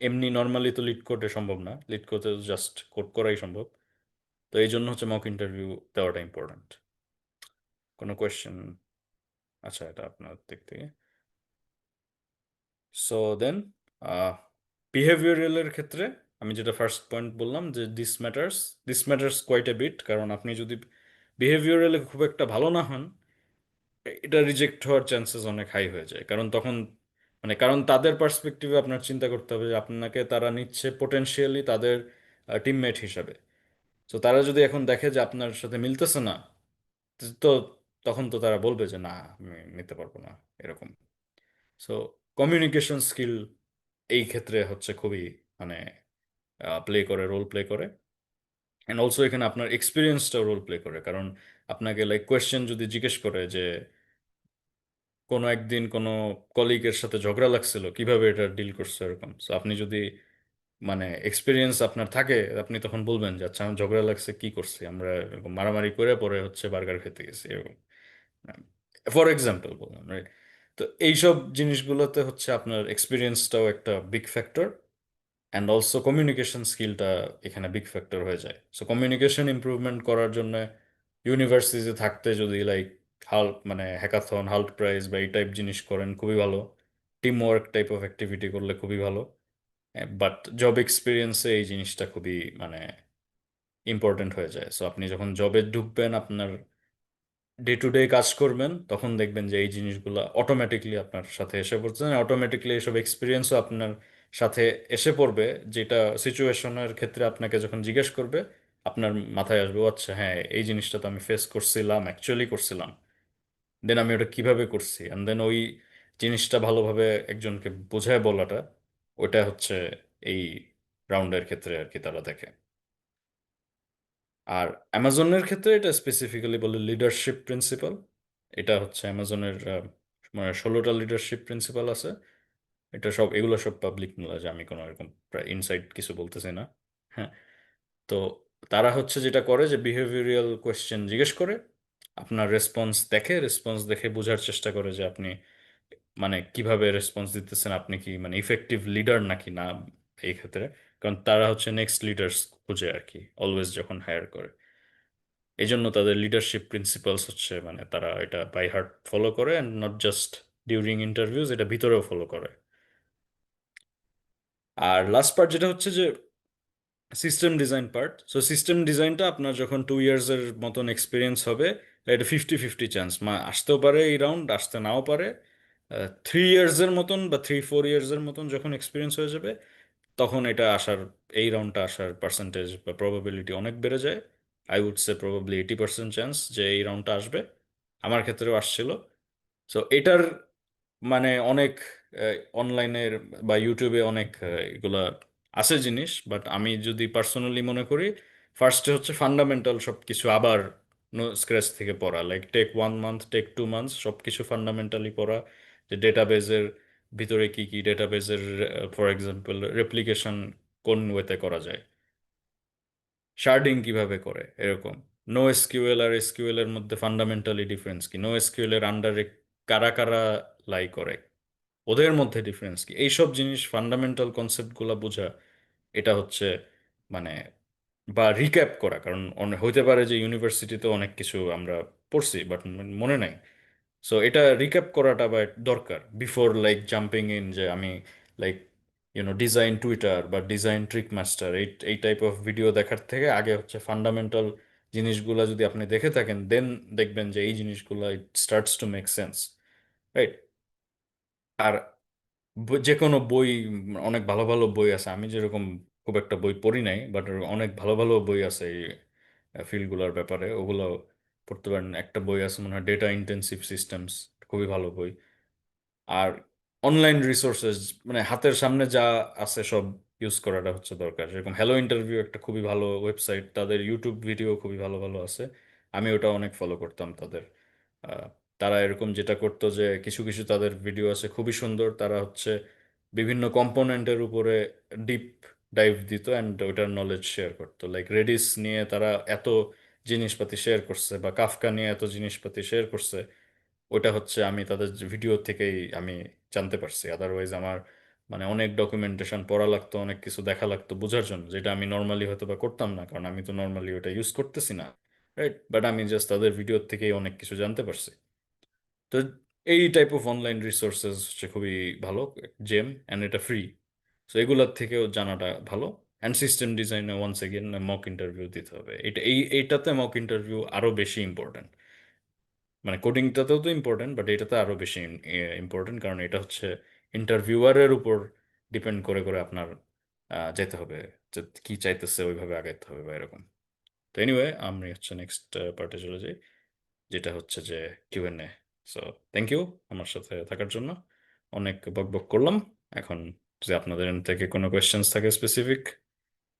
এমনি নর্মালি তো লিড কোডে সম্ভব না, লিড কোডে জাস্ট কোড করাই সম্ভব। তো এই জন্য হচ্ছে মক ইন্টারভিউ দেওয়াটা ইম্পর্ট্যান্ট। কোনো কোয়েশ্চেন? আচ্ছা, এটা আপনার দিক থেকে। সো দেন বিহেভিয়ারালের ক্ষেত্রে আমি যেটা ফার্স্ট পয়েন্ট বললাম যে this matters quite a bit, কারণ আপনি যদি বিহেভিয়ারালে খুব একটা ভালো না হন, এটা রিজেক্ট হওয়ার চান্সেস অনেক হাই হয়ে যায়। কারণ তখন মানে কারণ তাদের পার্সপেক্টিভে আপনার চিন্তা করতে হবে যে আপনাকে তারা নিচ্ছে পোটেনশিয়ালি তাদের টিমমেট হিসাবে। তো তারা যদি এখন দেখে যে আপনার সাথে মিলতেছে না, তো তখন তো তারা বলবে যে না, আমি নিতে পারবো না এরকম। সো কমিউনিকেশন স্কিল এই ক্ষেত্রে হচ্ছে খুবই মানে রোল প্লে করে। অ্যান্ড অলসো এখানে আপনার এক্সপিরিয়েন্সটাও রোল প্লে করে, কারণ আপনাকে লাইক কোয়েশ্চেন যদি জিজ্ঞেস করে যে কোনো একদিন কোনো কলিগের সাথে ঝগড়া লাগছিল, কিভাবে এটা ডিল করছে এরকম, সো আপনি যদি মানে এক্সপিরিয়েন্স আপনার থাকে, আপনি তখন বলবেন যে আচ্ছা, আমার ঝগড়া লাগছে, কি করছি আমরা, এরকম মারামারি করে পরে হচ্ছে বার্গার খেতে গেছি এরকম, ফর এক্সাম্পল বললাম, রাইট? তো এইসব জিনিসগুলোতে হচ্ছে আপনার এক্সপিরিয়েন্সটাও একটা big factor, and also communication স্কিলটা এখানে বিগ ফ্যাক্টর হয়ে যায়। সো কমিউনিকেশন ইমপ্রুভমেন্ট করার জন্য ইউনিভার্সিটিতে থাকতে যদি লাইক মানে হ্যাকাথন, হাল্ট প্রাইজ বা এই টাইপ জিনিস করেন খুবই ভালো, team work type of activity করলে খুবই ভালো। বাট জব এক্সপিরিয়েন্সে এই জিনিসটা খুবই মানে ইম্পর্টেন্ট হয়ে যায়। সো আপনি যখন জবে ঢুকবেন, আপনার ডে টু ডে কাজ করবেন, তখন দেখবেন যে এই জিনিসগুলো অটোমেটিকলি আপনার সাথে এসে পড়ছে, অটোমেটিকলি এইসব এক্সপিরিয়েন্সও আপনার সাথে এসে পড়বে, যেটা সিচুয়েশনের ক্ষেত্রে আপনাকে যখন জিজ্ঞেস করবে, আপনার মাথায় আসবে, "ও আচ্ছা, হ্যাঁ, এই জিনিসটা তো আমি ফেস করছিলাম, অ্যাকচুয়ালি করছিলাম, দেন আমি ওটা কিভাবে করছি", অ্যান্ড দেন ওই জিনিসটা ভালোভাবে একজনকে বোঝায় বলাটা, ওটা হচ্ছে এই রাউন্ডের ক্ষেত্রে আর কি তারা দেখে। আর অ্যামাজনের ক্ষেত্রে এটা স্পেসিফিক্যালি বলে লিডারশিপ প্রিন্সিপাল। এটা হচ্ছে অ্যামাজনের মানে 16টা লিডারশিপ প্রিন্সিপাল আছে। এগুলো সব পাবলিক নলেজ, আমি কোনো এরকম ইনসাইড কিছু বলতেছি না। হ্যাঁ। তো তারা হচ্ছে যেটা করে যে বিহেভিয়ারাল কোয়েশ্চেন জিজ্ঞেস করে, আপনার রেসপন্স দেখে বোঝার চেষ্টা করে যে আপনি মানে কিভাবে রেসপন্স দিতেছেন, আপনি কি মানে ইফেক্টিভ লিডার নাকি না এই ক্ষেত্রে। কারণ তারা হচ্ছে নেক্সট লিডার্স খুঁজে আর কি, অলওয়েজ যখন হায়ার করে। এই জন্য তাদের লিডারশিপ প্রিন্সিপালস হচ্ছে মানে তারা এটা বাই হার্ট ফলো করে and not just during interviews, এটা ভিতরেও ফলো করে। আর লাস্ট পার্ট যেটা হচ্ছে যে system design part. So system ডিজাইনটা আপনার যখন 2 ইয়ার্সের মতন এক্সপিরিয়েন্স হবে, এটা 50-50 চান্স আসতেও পারে, এই রাউন্ড আসতে নাও পারে। 3 ইয়ার্সের মতন বা 3-4 ইয়ার্সের মতন যখন এক্সপিরিয়েন্স হয়ে যাবে, তখন এটা আসার, এই রাউন্ডটা আসার পার্সেন্টেজ বা প্রবাবিলিটি অনেক বেড়ে যায়। I would say probably 80% chance যে এই রাউন্ডটা আসবে। আমার ক্ষেত্রেও আসছিল। সো এটার মানে অনেক অনলাইনের বা ইউটিউবে অনেক এগুলা আছে জিনিস, বাট আমি যদি পার্সোনালি মনে করি, ফার্স্টে হচ্ছে ফান্ডামেন্টাল সব কিছু আবার স্ক্র্যাচ থেকে পড়া, like take 1 month, take 2 months, সব কিছু ফান্ডামেন্টালি পড়া, যে ডেটাবেজের ভিতরে কি কি, ডেটাবেজের ফর এক্সাম্পল রেপ্লিকেশন কোন ওয়েতে করা যায়, শার্ডিং কিভাবে করে, এরকম। নো এসকিউএল আর এসকিউএল এর মধ্যে ফান্ডামেন্টালি ডিফারেন্স কি, নো এসকিউএল এর আন্ডারে কারা কারা লাই করে, ওদের মধ্যে ডিফারেন্স কি, এইসব জিনিস ফান্ডামেন্টাল কনসেপ্টগুলো বোঝা, এটা হচ্ছে মানে, বা রিক্যাপ করা। কারণ হইতে পারে যে ইউনিভার্সিটিতে অনেক কিছু আমরা পড়ছি বাট মনে নাই। সো এটা রিক্যাপ করাটা বা দরকার বিফোর লাইক জাম্পিং ইন, যে আমি লাইক ডিজাইন টুইটার বা ডিজাইন ট্রিক মাস্টার, এই টাইপ অফ ভিডিও দেখার থেকে আগে হচ্ছে ফান্ডামেন্টাল জিনিসগুলা যদি আপনি দেখে থাকেন, দেন দেখবেন যে এই জিনিসগুলা it starts to make sense, right? আর যে কোনো বই, অনেক ভালো ভালো বই আছে। আমি যেরকম খুব একটা বই পড়ি নাই, বাট অনেক ভালো ভালো বই আছে এই ফিল্ডগুলোর ব্যাপারে, ওগুলো পড়তে পারেন। একটা বই আছে মনে হয়, ডেটা ইন্টেন্সিভ সিস্টেমস, খুবই ভালো বই। আর অনলাইন রিসোর্সেস, মানে হাতের সামনে যা আছে সব ইউজ করাটা হচ্ছে দরকার। যেরকম হ্যালো ইন্টারভিউ একটা খুবই ভালো ওয়েবসাইট, তাদের ইউটিউব ভিডিও খুবই ভালো ভালো আছে। আমি ওটা অনেক ফলো করতাম তাদের। আহ, তারা এরকম যেটা করতো যে কিছু কিছু তাদের ভিডিও আছে খুবই সুন্দর, তারা হচ্ছে বিভিন্ন কম্পোনেন্টের উপরে ডিপ ডাইভ দিত অ্যান্ড ওটার নলেজ শেয়ার করতো। লাইক রেডিস নিয়ে তারা এত জিনিসপাতি শেয়ার করছে, বা কাফকা নিয়ে এত জিনিসপাতি শেয়ার করছে, ওটা হচ্ছে আমি তাদের ভিডিও থেকেই আমি জানতে পারছি। আদারওয়াইজ আমার মানে অনেক ডকুমেন্টেশন পড়া লাগতো, অনেক কিছু দেখা লাগতো বোঝার জন্য, যেটা আমি নর্মালি হয়তো বা করতাম না, কারণ আমি তো নর্মালি ওটা ইউজ করতেছি না, রাইট? বাট আমি জাস্ট তাদের ভিডিও থেকেই অনেক কিছু জানতে পারছি। তো এই টাইপ অফ অনলাইন রিসোর্সেস হচ্ছে খুবই ভালো, জেম, অ্যান্ড এটা ফ্রি। সো এগুলোর থেকেও জানাটা ভালো। অ্যান্ড সিস্টেম ডিজাইনে ওয়ান্স এগেন মক ইন্টারভিউ দিতে হবে। এইটাতে মক ইন্টারভিউ আরো বেশি ইম্পর্ট্যান্ট। মানে কোডিংটাতেও তো ইম্পর্টেন্ট, বাট এটাতে আরো বেশি ইম্পর্টেন্ট, কারণ এটা হচ্ছে ইন্টারভিউয়ারের উপর ডিপেন্ড করে করে আপনার যেতে হবে, যে কি চাইতেছে ওইভাবে আগাইতে হবে বা এরকম। তো এনিওয়ে, আমি হচ্ছে নেক্সট পার্টে চলে যাই, যেটা হচ্ছে যে কিউএনএ। সো থ্যাংক ইউ আমার সাথে থাকার জন্য। অনেক বক বক করলাম। এখন যে আপনাদের end থেকে কোনো কোয়েশ্চেন্স থাকে স্পেসিফিক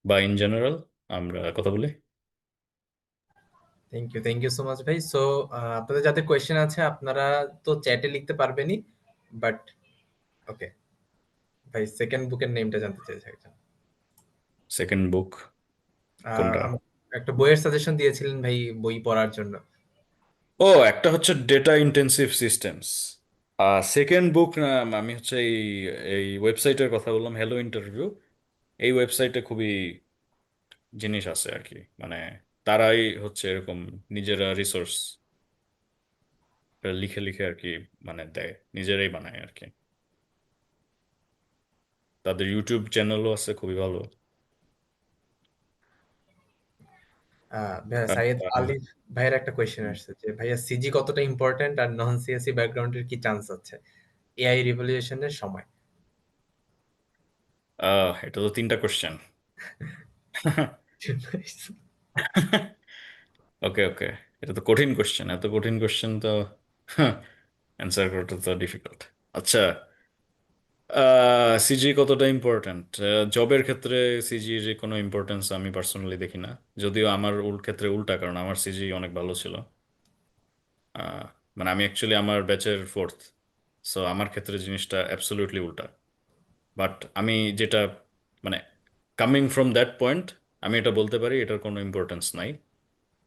বা ইন জেনারেল, আমরা কথা বলি। থ্যাংক ইউ সো মাচ ভাই। সো আপনাদের যাদের কোয়েশ্চেন আছে আপনারা তো চ্যাটে লিখতে পারবেনই, বাট ওকে ভাই, সেকেন্ড বুকের নেমটা জানতে চাইছি একজন। সেকেন্ড বুক কোনটা? একটা বইয়ের সাজেশন দিয়েছিলেন ভাই বই পড়ার জন্য। ও, একটা হচ্ছে ডেটা ইন্টেন্সিভ সিস্টেমস। সেকেন্ড বুক, আমি হচ্ছে এই এই ওয়েবসাইটের কথা বললাম, হ্যালো ইন্টারভিউ। এই ওয়েবসাইটে খুবই জিনিস আছে আর কি, মানে তারাই হচ্ছে এরকম নিজেরা রিসোর্স লিখে লিখে আর কি, মানে দেয়, নিজেরাই বানায় আর কি। তাদের ইউটিউব চ্যানেলও আছে খুবই ভালো। ভাইয়া আর, সাইয়েদ আলী ভাইয়ের একটা কোয়েশ্চেন আসছে যে ভাইয়া সিজি কতটা ইম্পর্টেন্ট আর নন সিএসসি ব্যাকগ্রাউন্ডের কি চান্স আছে এআই রিভলিউশনের সময়? এটা তো 3টা কোশ্চেন। ওকে ওকে, এটা তো কঠিন কোশ্চেন, এত কঠিন কোশ্চেন তো অ্যান্সার করাটা তো ডিফিকাল্ট। আচ্ছা, সিজি কতটা ইম্পর্ট্যান্ট জবের ক্ষেত্রে? সিজির কোনো ইম্পর্টেন্স আমি পার্সোনালি দেখি না, যদিও আমার ক্ষেত্রে উল্টা, কারণ আমার সিজি অনেক ভালো ছিল। আহ, মানে আমি অ্যাকচুয়ালি আমার ব্যাচের ফোর্থ, সো আমার ক্ষেত্রে জিনিসটা অ্যাবসলিউটলি উল্টা। বাট আমি যেটা মানে কামিং ফ্রম দ্যাট পয়েন্ট, আমি এটা বলতে পারি এটার কোনো ইম্পর্টেন্স নাই,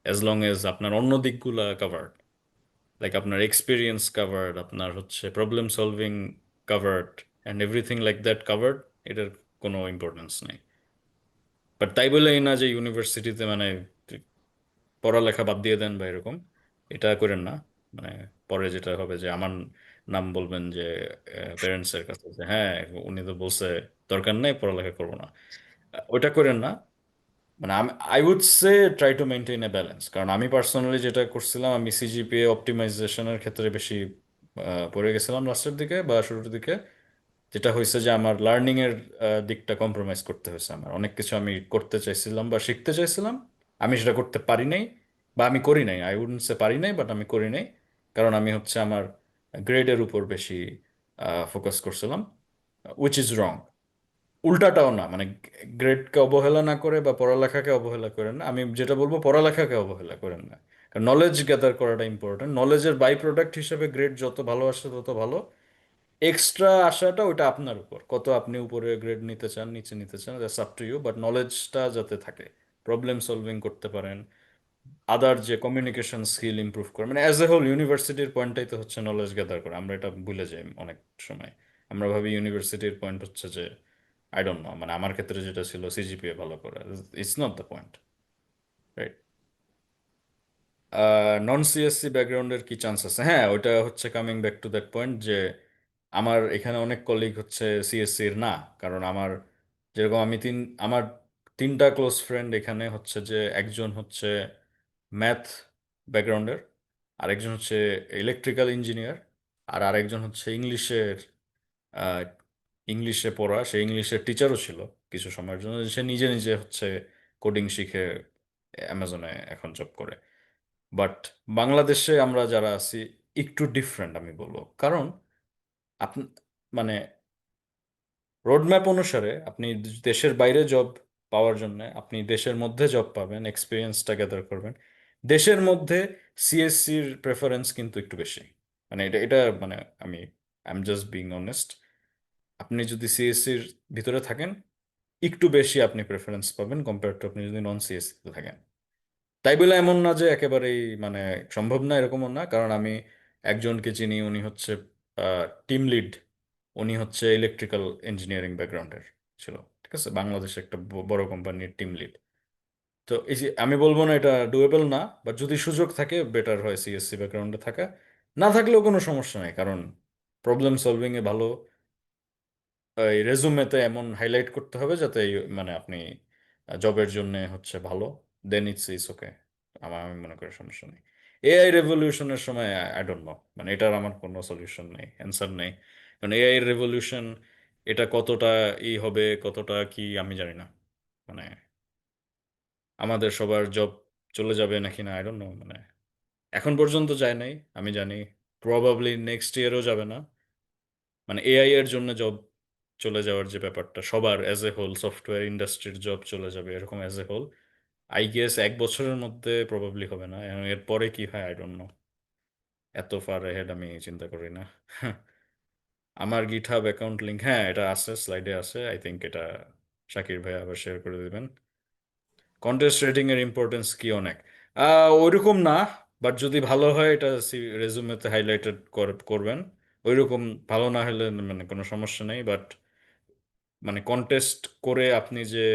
অ্যাজ লং এজ আপনার অন্য দিকগুলা কাভার্ড, লাইক আপনার এক্সপিরিয়েন্স কাভার্ড, আপনার হচ্ছে problem solving covered, and everything like that covered, এটার কোনো ইম্পর্টেন্স নেই। বাট তাই বলে এই না যে ইউনিভার্সিটিতে মানে পড়ালেখা বাদ দিয়ে দেন বা এরকম, এটা করেন না। মানে পরে যেটা হবে যে আমার নাম বলবেন যে প্যারেন্টসের কাছে যে হ্যাঁ উনি তো বলছে দরকার নেই, পড়ালেখা করবো না। ওটা করেন না। মানে আমি I would say try to maintain a balance, কারণ আমি পার্সোনালি যেটা করছিলাম, আমি সিজিপিএ অপটিমাইজেশনের ক্ষেত্রে বেশি পড়ে গেছিলাম লাস্টের দিকে বা শুরুর দিকে, যেটা হয়েছে যে আমার লার্নিং এর দিকটা কম্প্রোমাইজ করতে হয়েছে। আমার অনেক কিছু আমি করতে চাইছিলাম বা শিখতে চাইছিলাম, আমি সেটা করতে পারি নাই বা আমি করি নাই। আই উডন্ট সে পারি নাই, বাট আমি করি নাই, কারণ আমি হচ্ছে আমার গ্রেডের উপর বেশি ফোকাস করছিলাম, উইচ ইজ রং। উল্টাটাও না, মানে গ্রেডকে অবহেলা না করে বা পড়ালেখাকে অবহেলা করেন না, আমি যেটা বলবো পড়ালেখাকে অবহেলা করেন না। কারণ নলেজ গ্যাদার করাটা ইম্পর্টেন্ট, নলেজের বাই প্রোডাক্ট হিসেবে গ্রেড যত ভালো আসে তত ভালো। এক্সট্রা আসাটা ওটা আপনার উপর, কত আপনি উপরে গ্রেড নিতে চান নিচে নিতে চান, that's up to you, but নলেজটা যাতে থাকে, প্রবলেম সলভিং করতে পারেন, আদার যে কমিউনিকেশন স্কিল ইমপ্রুভ করে, মানে অ্যাজ এ হোল ইউনিভার্সিটির পয়েন্টটাই তো হচ্ছে নলেজ গ্যাদার করা। আমরা এটা ভুলে যাই অনেক সময়। আমরা ভাবি ইউনিভার্সিটির পয়েন্ট হচ্ছে যে আই ডোন্ট নো, মানে আমার ক্ষেত্রে যেটা ছিল সিজিপিএ ভালো করা, it's not the point, right? Non CSC ব্যাকগ্রাউন্ডের কি চান্স আছে? হ্যাঁ, ওইটা হচ্ছে coming back to that point যে আমার এখানে অনেক কলিগ হচ্ছে সিএসসির না। কারণ আমার যেরকম আমার তিনটা ক্লোজ ফ্রেন্ড এখানে হচ্ছে যে একজন হচ্ছে ম্যাথ ব্যাকগ্রাউন্ডের, আরেকজন হচ্ছে ইলেকট্রিক্যাল ইঞ্জিনিয়ার, আর আরেকজন হচ্ছে আহ, ইংলিশে পড়া, সে ইংলিশের টিচারও ছিল কিছু সময়ের জন্য। সে নিজে নিজে হচ্ছে কোডিং শিখে অ্যামাজনে এখন জব করে। বাট বাংলাদেশে আমরা যারা আছি একটু ডিফারেন্ট আমি বলবো, কারণ আপনি মানে রোডম্যাপ অনুসারে আপনি দেশের বাইরে জব পাওয়ার জন্য আপনি দেশের মধ্যে জব পাবেন, এক্সপিরিয়েন্সটা গ্যাদার করবেন। দেশের মধ্যে সিএসসির প্রেফারেন্স কিন্তু একটু বেশি। মানে এটা এটা মানে আমি I am just being honest. আপনি যদি সিএসসির ভিতরে থাকেন একটু বেশি আপনি প্রেফারেন্স পাবেন কম্পেয়ার টু আপনি যদি নন সিএসসিতে থাকেন। তাই বলে এমন না যে একেবারেই মানে সম্ভব না, এরকমও না। কারণ আমি একজনকে চিনি, উনি হচ্ছে টিম লিড, উনি হচ্ছে ইলেকট্রিক্যাল ইঞ্জিনিয়ারিং ব্যাকগ্রাউন্ডের ছিল, ঠিক আছে, বাংলাদেশে একটা বড় কোম্পানির টিম লিড। তো এই যে আমি বলবো না এটা ডুয়েবল না, বাট যদি সুযোগ থাকে বেটার হয় সিএসসি ব্যাকগ্রাউন্ডে থাকা। না থাকলেও কোনো সমস্যা নেই, কারণ প্রবলেম সলভিং এ ভালো। এই রেজুমেতে এমন হাইলাইট করতে হবে যাতে মানে আপনি জবের জন্য হচ্ছে ভালো, দেন ইটস ওকে। আমি মনে করি সমস্যা নেই। এআই রেভলিউশনের সময় আই ডোন্ট নো, মানে এটার আমার কোনো সলিউশন নেই, অ্যান্সার নেই। কারণ এআই রেভলিউশন এটা কতটা হবে কতটা কি আমি জানি না। মানে আমাদের সবার জব চলে যাবে নাকি না আই ডোন্ট নো। মানে এখন পর্যন্ত যায় নাই, আমি জানি প্রবাবলি নেক্সট ইয়ারও যাবে না। মানে এআই এর জন্য জব চলে যাওয়ার যে ব্যাপারটা সবার অ্যাজ এ হোল, সফটওয়্যার ইন্ডাস্ট্রির জব চলে যাবে এরকম as a whole, I guess 1 বছরের মধ্যে প্রবাবলি হবে না। এবং এরপরে কি হয় আই ডোন্ট নো, এত ফার হেড আমি চিন্তা করি না। আমার গিটহাব অ্যাকাউন্ট লিঙ্ক, হ্যাঁ এটা আছে, স্লাইডে আছে, আই থিঙ্ক এটা শাকির ভাই আবার শেয়ার করে দিবেন। কন্টেস্ট রেটিং এর ইম্পর্টেন্স কি অনেক? ওইরকম না, বাট যদি ভালো হয় এটা রেজুমেতে হাইলাইটেড করবেন। ওইরকম ভালো না হলে মানে কোনো সমস্যা নেই, বাট মানে কন্টেস্ট করে আপনি যে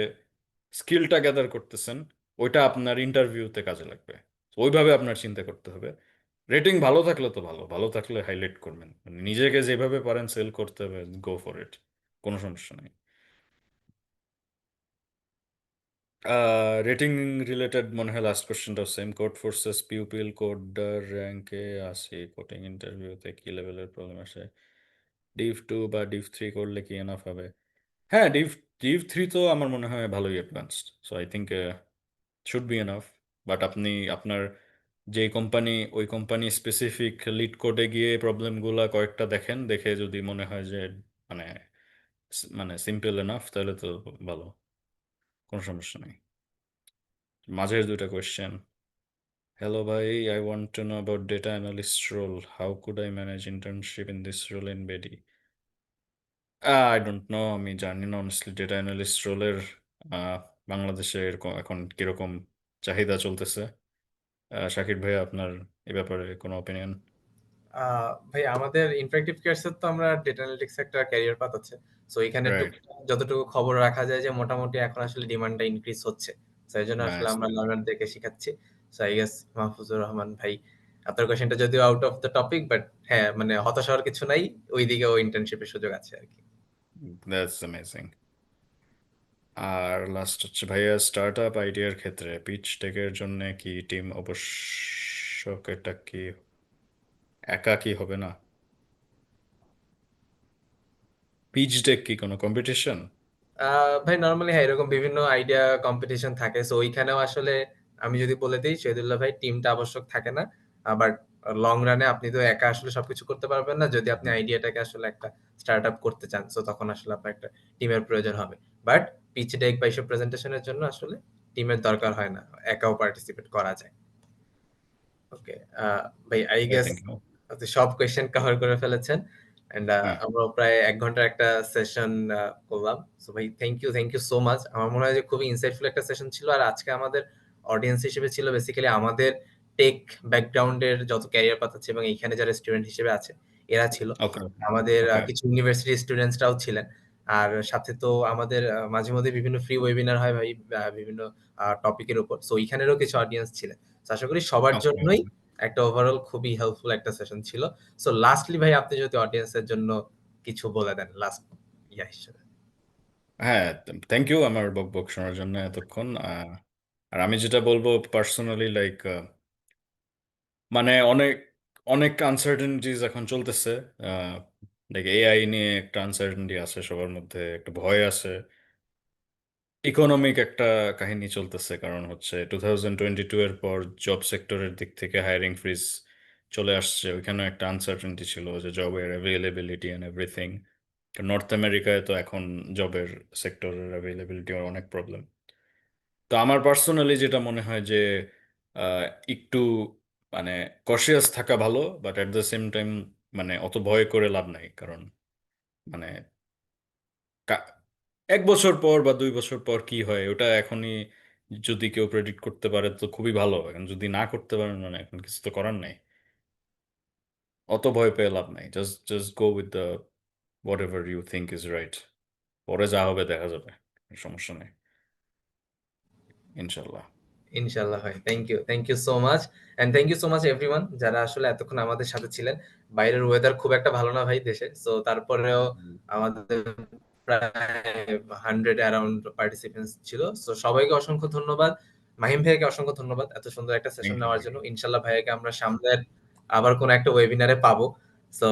স্কিলটা গ্যাদার করতেছেন ওইটা আপনার ইন্টারভিউতে কাজে লাগবে। ওইভাবে আপনার চিন্তা করতে হবে। রেটিং ভালো থাকলে তো ভালো, ভালো থাকলে হাইলাইট করবেন, মানে নিজেকে যেভাবে পারেন সেল করতে হবে, গো ফর ইট, কোনো সমস্যা নেই। রেটিং রিলেটেড মনে হয় লাস্ট কোশ্চেনটাও same. Codeforces pupil coder র্যাঙ্কে আসে, কোডিং ইন্টারভিউতে কি লেভেলের প্রবলেম আসে? ডিভ 2 বা ডিভ 3 করলে কি এনাফ হবে? হ্যাঁ, ডিভ 3 তো আমার মনে হয় ভালোই advanced, so I think should be enough. But আপনি আপনার যে কোম্পানি, ওই কোম্পানি স্পেসিফিক লিড কোডে গিয়ে প্রবলেমগুলো কয়েকটা দেখেন, দেখে যদি মনে হয় যে মানে মানে সিম্পল এনাফ তাহলে তো ভালো, কোনো সমস্যা নেই। মাঝের দুইটা question. Hello, bhai. I want to know about data analyst role. How could I manage internship in this role in BEDI? I don't know. আমি জানি না honestly ডেটা অ্যানালিস্ট রোলের বাংলাদেশে এরকম এখন কিরকম চাহিদা চলতেছে। শাকির ভাই আপনার এ ব্যাপারে কোনো অপিনিয়ন? ভাই আমাদের ইন্টারেক্টিভ কেয়ারসের তো আমরা ডেটা অ্যানালিটিক্স একটা ক্যারিয়ার পাথ আছে। সো এখানে রাইট, যতটুকু খবর রাখা যায় যে মোটামুটি এখন আসলে ডিমান্ডটা ইনক্রিজ হচ্ছে। সো এই জন্য আসলে নাইস। আমরা লার্নারদেরকে শিখাচ্ছি। So I guess Mahfuzur Rahman ভাই, আপনার কোয়েশ্চেনটা যদিও out of the topic, but হ্যাঁ মানে হতাশ হওয়ার কিছু নাই, ওইদিকেও ইন্টার্নশিপের সুযোগ আছে আর কি। That's amazing. আর লাস্ট হচ্ছে ভাইয়া, স্টার্ট আপ আইডিয়ার ক্ষেত্রে পিচ টেকের জন্য কি টিম আবশ্যক? এটা কি একা কি হবে না? পিচ ডেক কি কোনো কম্পিটিশন? ভাই নর্মালি হ্যাঁ এরকম বিভিন্ন আইডিয়া কম্পিটিশন থাকে, সো ওইখানেও আসলে আমি যদি বলে দিই শহীদুল্লাহ ভাই, টিমটা আবশ্যক থাকে না, বাট লং রানে আপনি তো একা আসলে সবকিছু করতে পারবেন না। যদি আপনি আইডিয়াটাকে আসলে একটা স্টার্ট আপ করতে চান, সো তখন আসলে আপনার একটা টিমের প্রয়োজন হবে। বাট পিচ ডেক বা এইসব প্রেজেন্টেশনের জন্য আসলে টিমের দরকার হয় না, একাও পার্টিসিপেট করা যায়। ওকে ভাই, আই গেস থ্যাংক ইউ। আপনি সব কোয়েশ্চেন কভার করে ফেলেছেন, এন্ড হ্যাঁ, আমরা প্রায় 1 ঘন্টার একটা সেশন করলাম। সো ভাই থ্যাংক ইউ সো মাচ। আমার মনে হয় যে খুবই ইনসাইটফুল একটা সেশন ছিল। আর আজকে আমাদের অডিয়েন্স হিসেবে ছিল বেসিক্যালি আমাদের টেক ব্যাকগ্রাউন্ডের যত ক্যারিয়ার পাথ আছে এবং এখানে যারা স্টুডেন্ট হিসেবে আছে এরা ছিল। ওকে আমাদের ওকে। কিছু ইউনিভার্সিটি স্টুডেন্টসরাও ছিলেন। আর সাথে তো আমাদের মাঝে মধ্যে বিভিন্ন ফ্রি ওয়েবিনার হয় ভাই, বিভিন্ন টপিকের উপর। সো এখানেরও কিছু অডিয়েন্স ছিলেন। তো আশা করি সবার ওকে জন্যই একটা ওভারঅল খুবই হেল্পফুল একটা সেশন ছিল। সো লাস্টলি ভাই আপনি যদি অডিয়েন্সের জন্য কিছু বলে দেন লাস্ট হিসেবে। হ্যাঁ, থ্যাংক ইউ আমার বক বক শোনার জন্য এতক্ষণ। আর আমি যেটা বলবো পার্সোনালি, লাইক মানে অনেক অনেক আনসার্টেনিটিস এখন চলতেছে। লাইক এআই নিয়ে একটা আনসার্টেনিটি আছে, সবার মধ্যে একটা ভয় আছে। ইকোনমিক একটা কাহিনী চলতেছে, কারণ হচ্ছে 2022 এর পর জব সেক্টরের দিক থেকে হায়ারিং ফ্রিজ চলে আসছে। ওইখানে একটা আনসার্টেনিটি ছিল যে জবের অ্যাভেলেবিলিটি অ্যান্ড এভরিথিং। নর্থ আমেরিকায় তো এখন জবের সেক্টরের অ্যাভেলেবিলিটি অনেক প্রবলেম। তো আমার পার্সোনালি যেটা মনে হয় যে আহ, একটু মানে কশিয়াস থাকা ভালো, but at the same time মানে অত ভয় করে লাভ নাই। কারণ মানে কা- 1 বছর পর বা 2 বছর পর কি হয় ওটা এখনই যদি কেউ প্রেডিক্ট করতে পারে তো খুবই ভালো। এখন যদি না করতে পারেন মানে এখন কিছু তো করার নাই। অত ভয় পেয়ে লাভ নাই। Just just go with the whatever you think is right. পরে যা হবে দেখা যাবে, সমস্যা নেই, ইনশাল্লাহ। ইনশাআল্লাহ ভাই, thank you so much, and thank you so much everyone যারা আসলে এতক্ষণ আমাদের সাথে ছিলেন। বাইরের ওয়েদার খুব একটা ভালো না ভাই দেশে, সো তারপরেও আমাদের প্রায় 100 অ্যারাউন্ড পার্টিসিপেন্টস ছিল। সো সবাইকে অসংখ্য ধন্যবাদ। মাহিম ভাইকে অসংখ্য ধন্যবাদ এত সুন্দর একটা সেশন থ্যাংক ইউ। নেওয়ার জন্য। ইনশাআল্লাহ ভাইয়াকে আমরা সামনের আবার কোন একটা ওয়েবিনারে পাবো। সো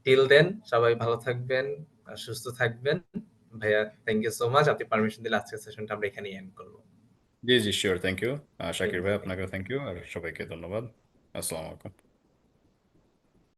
টিল দেন সবাই ভালো থাকবেন, সুস্থ থাকবেন। ভাইয়া থ্যাংক ইউ সো মাচ, আপনি পারমিশন দিলে আজকের সেশনটা আমরা এখানেই এন্ড করবো। জি জি sure, thank you. Thank Shakir you ভাই ভাই। আপনাকেও থ্যাংক ইউ, আর সবাইকে ধন্যবাদ। আসসালামু আলাইকুম।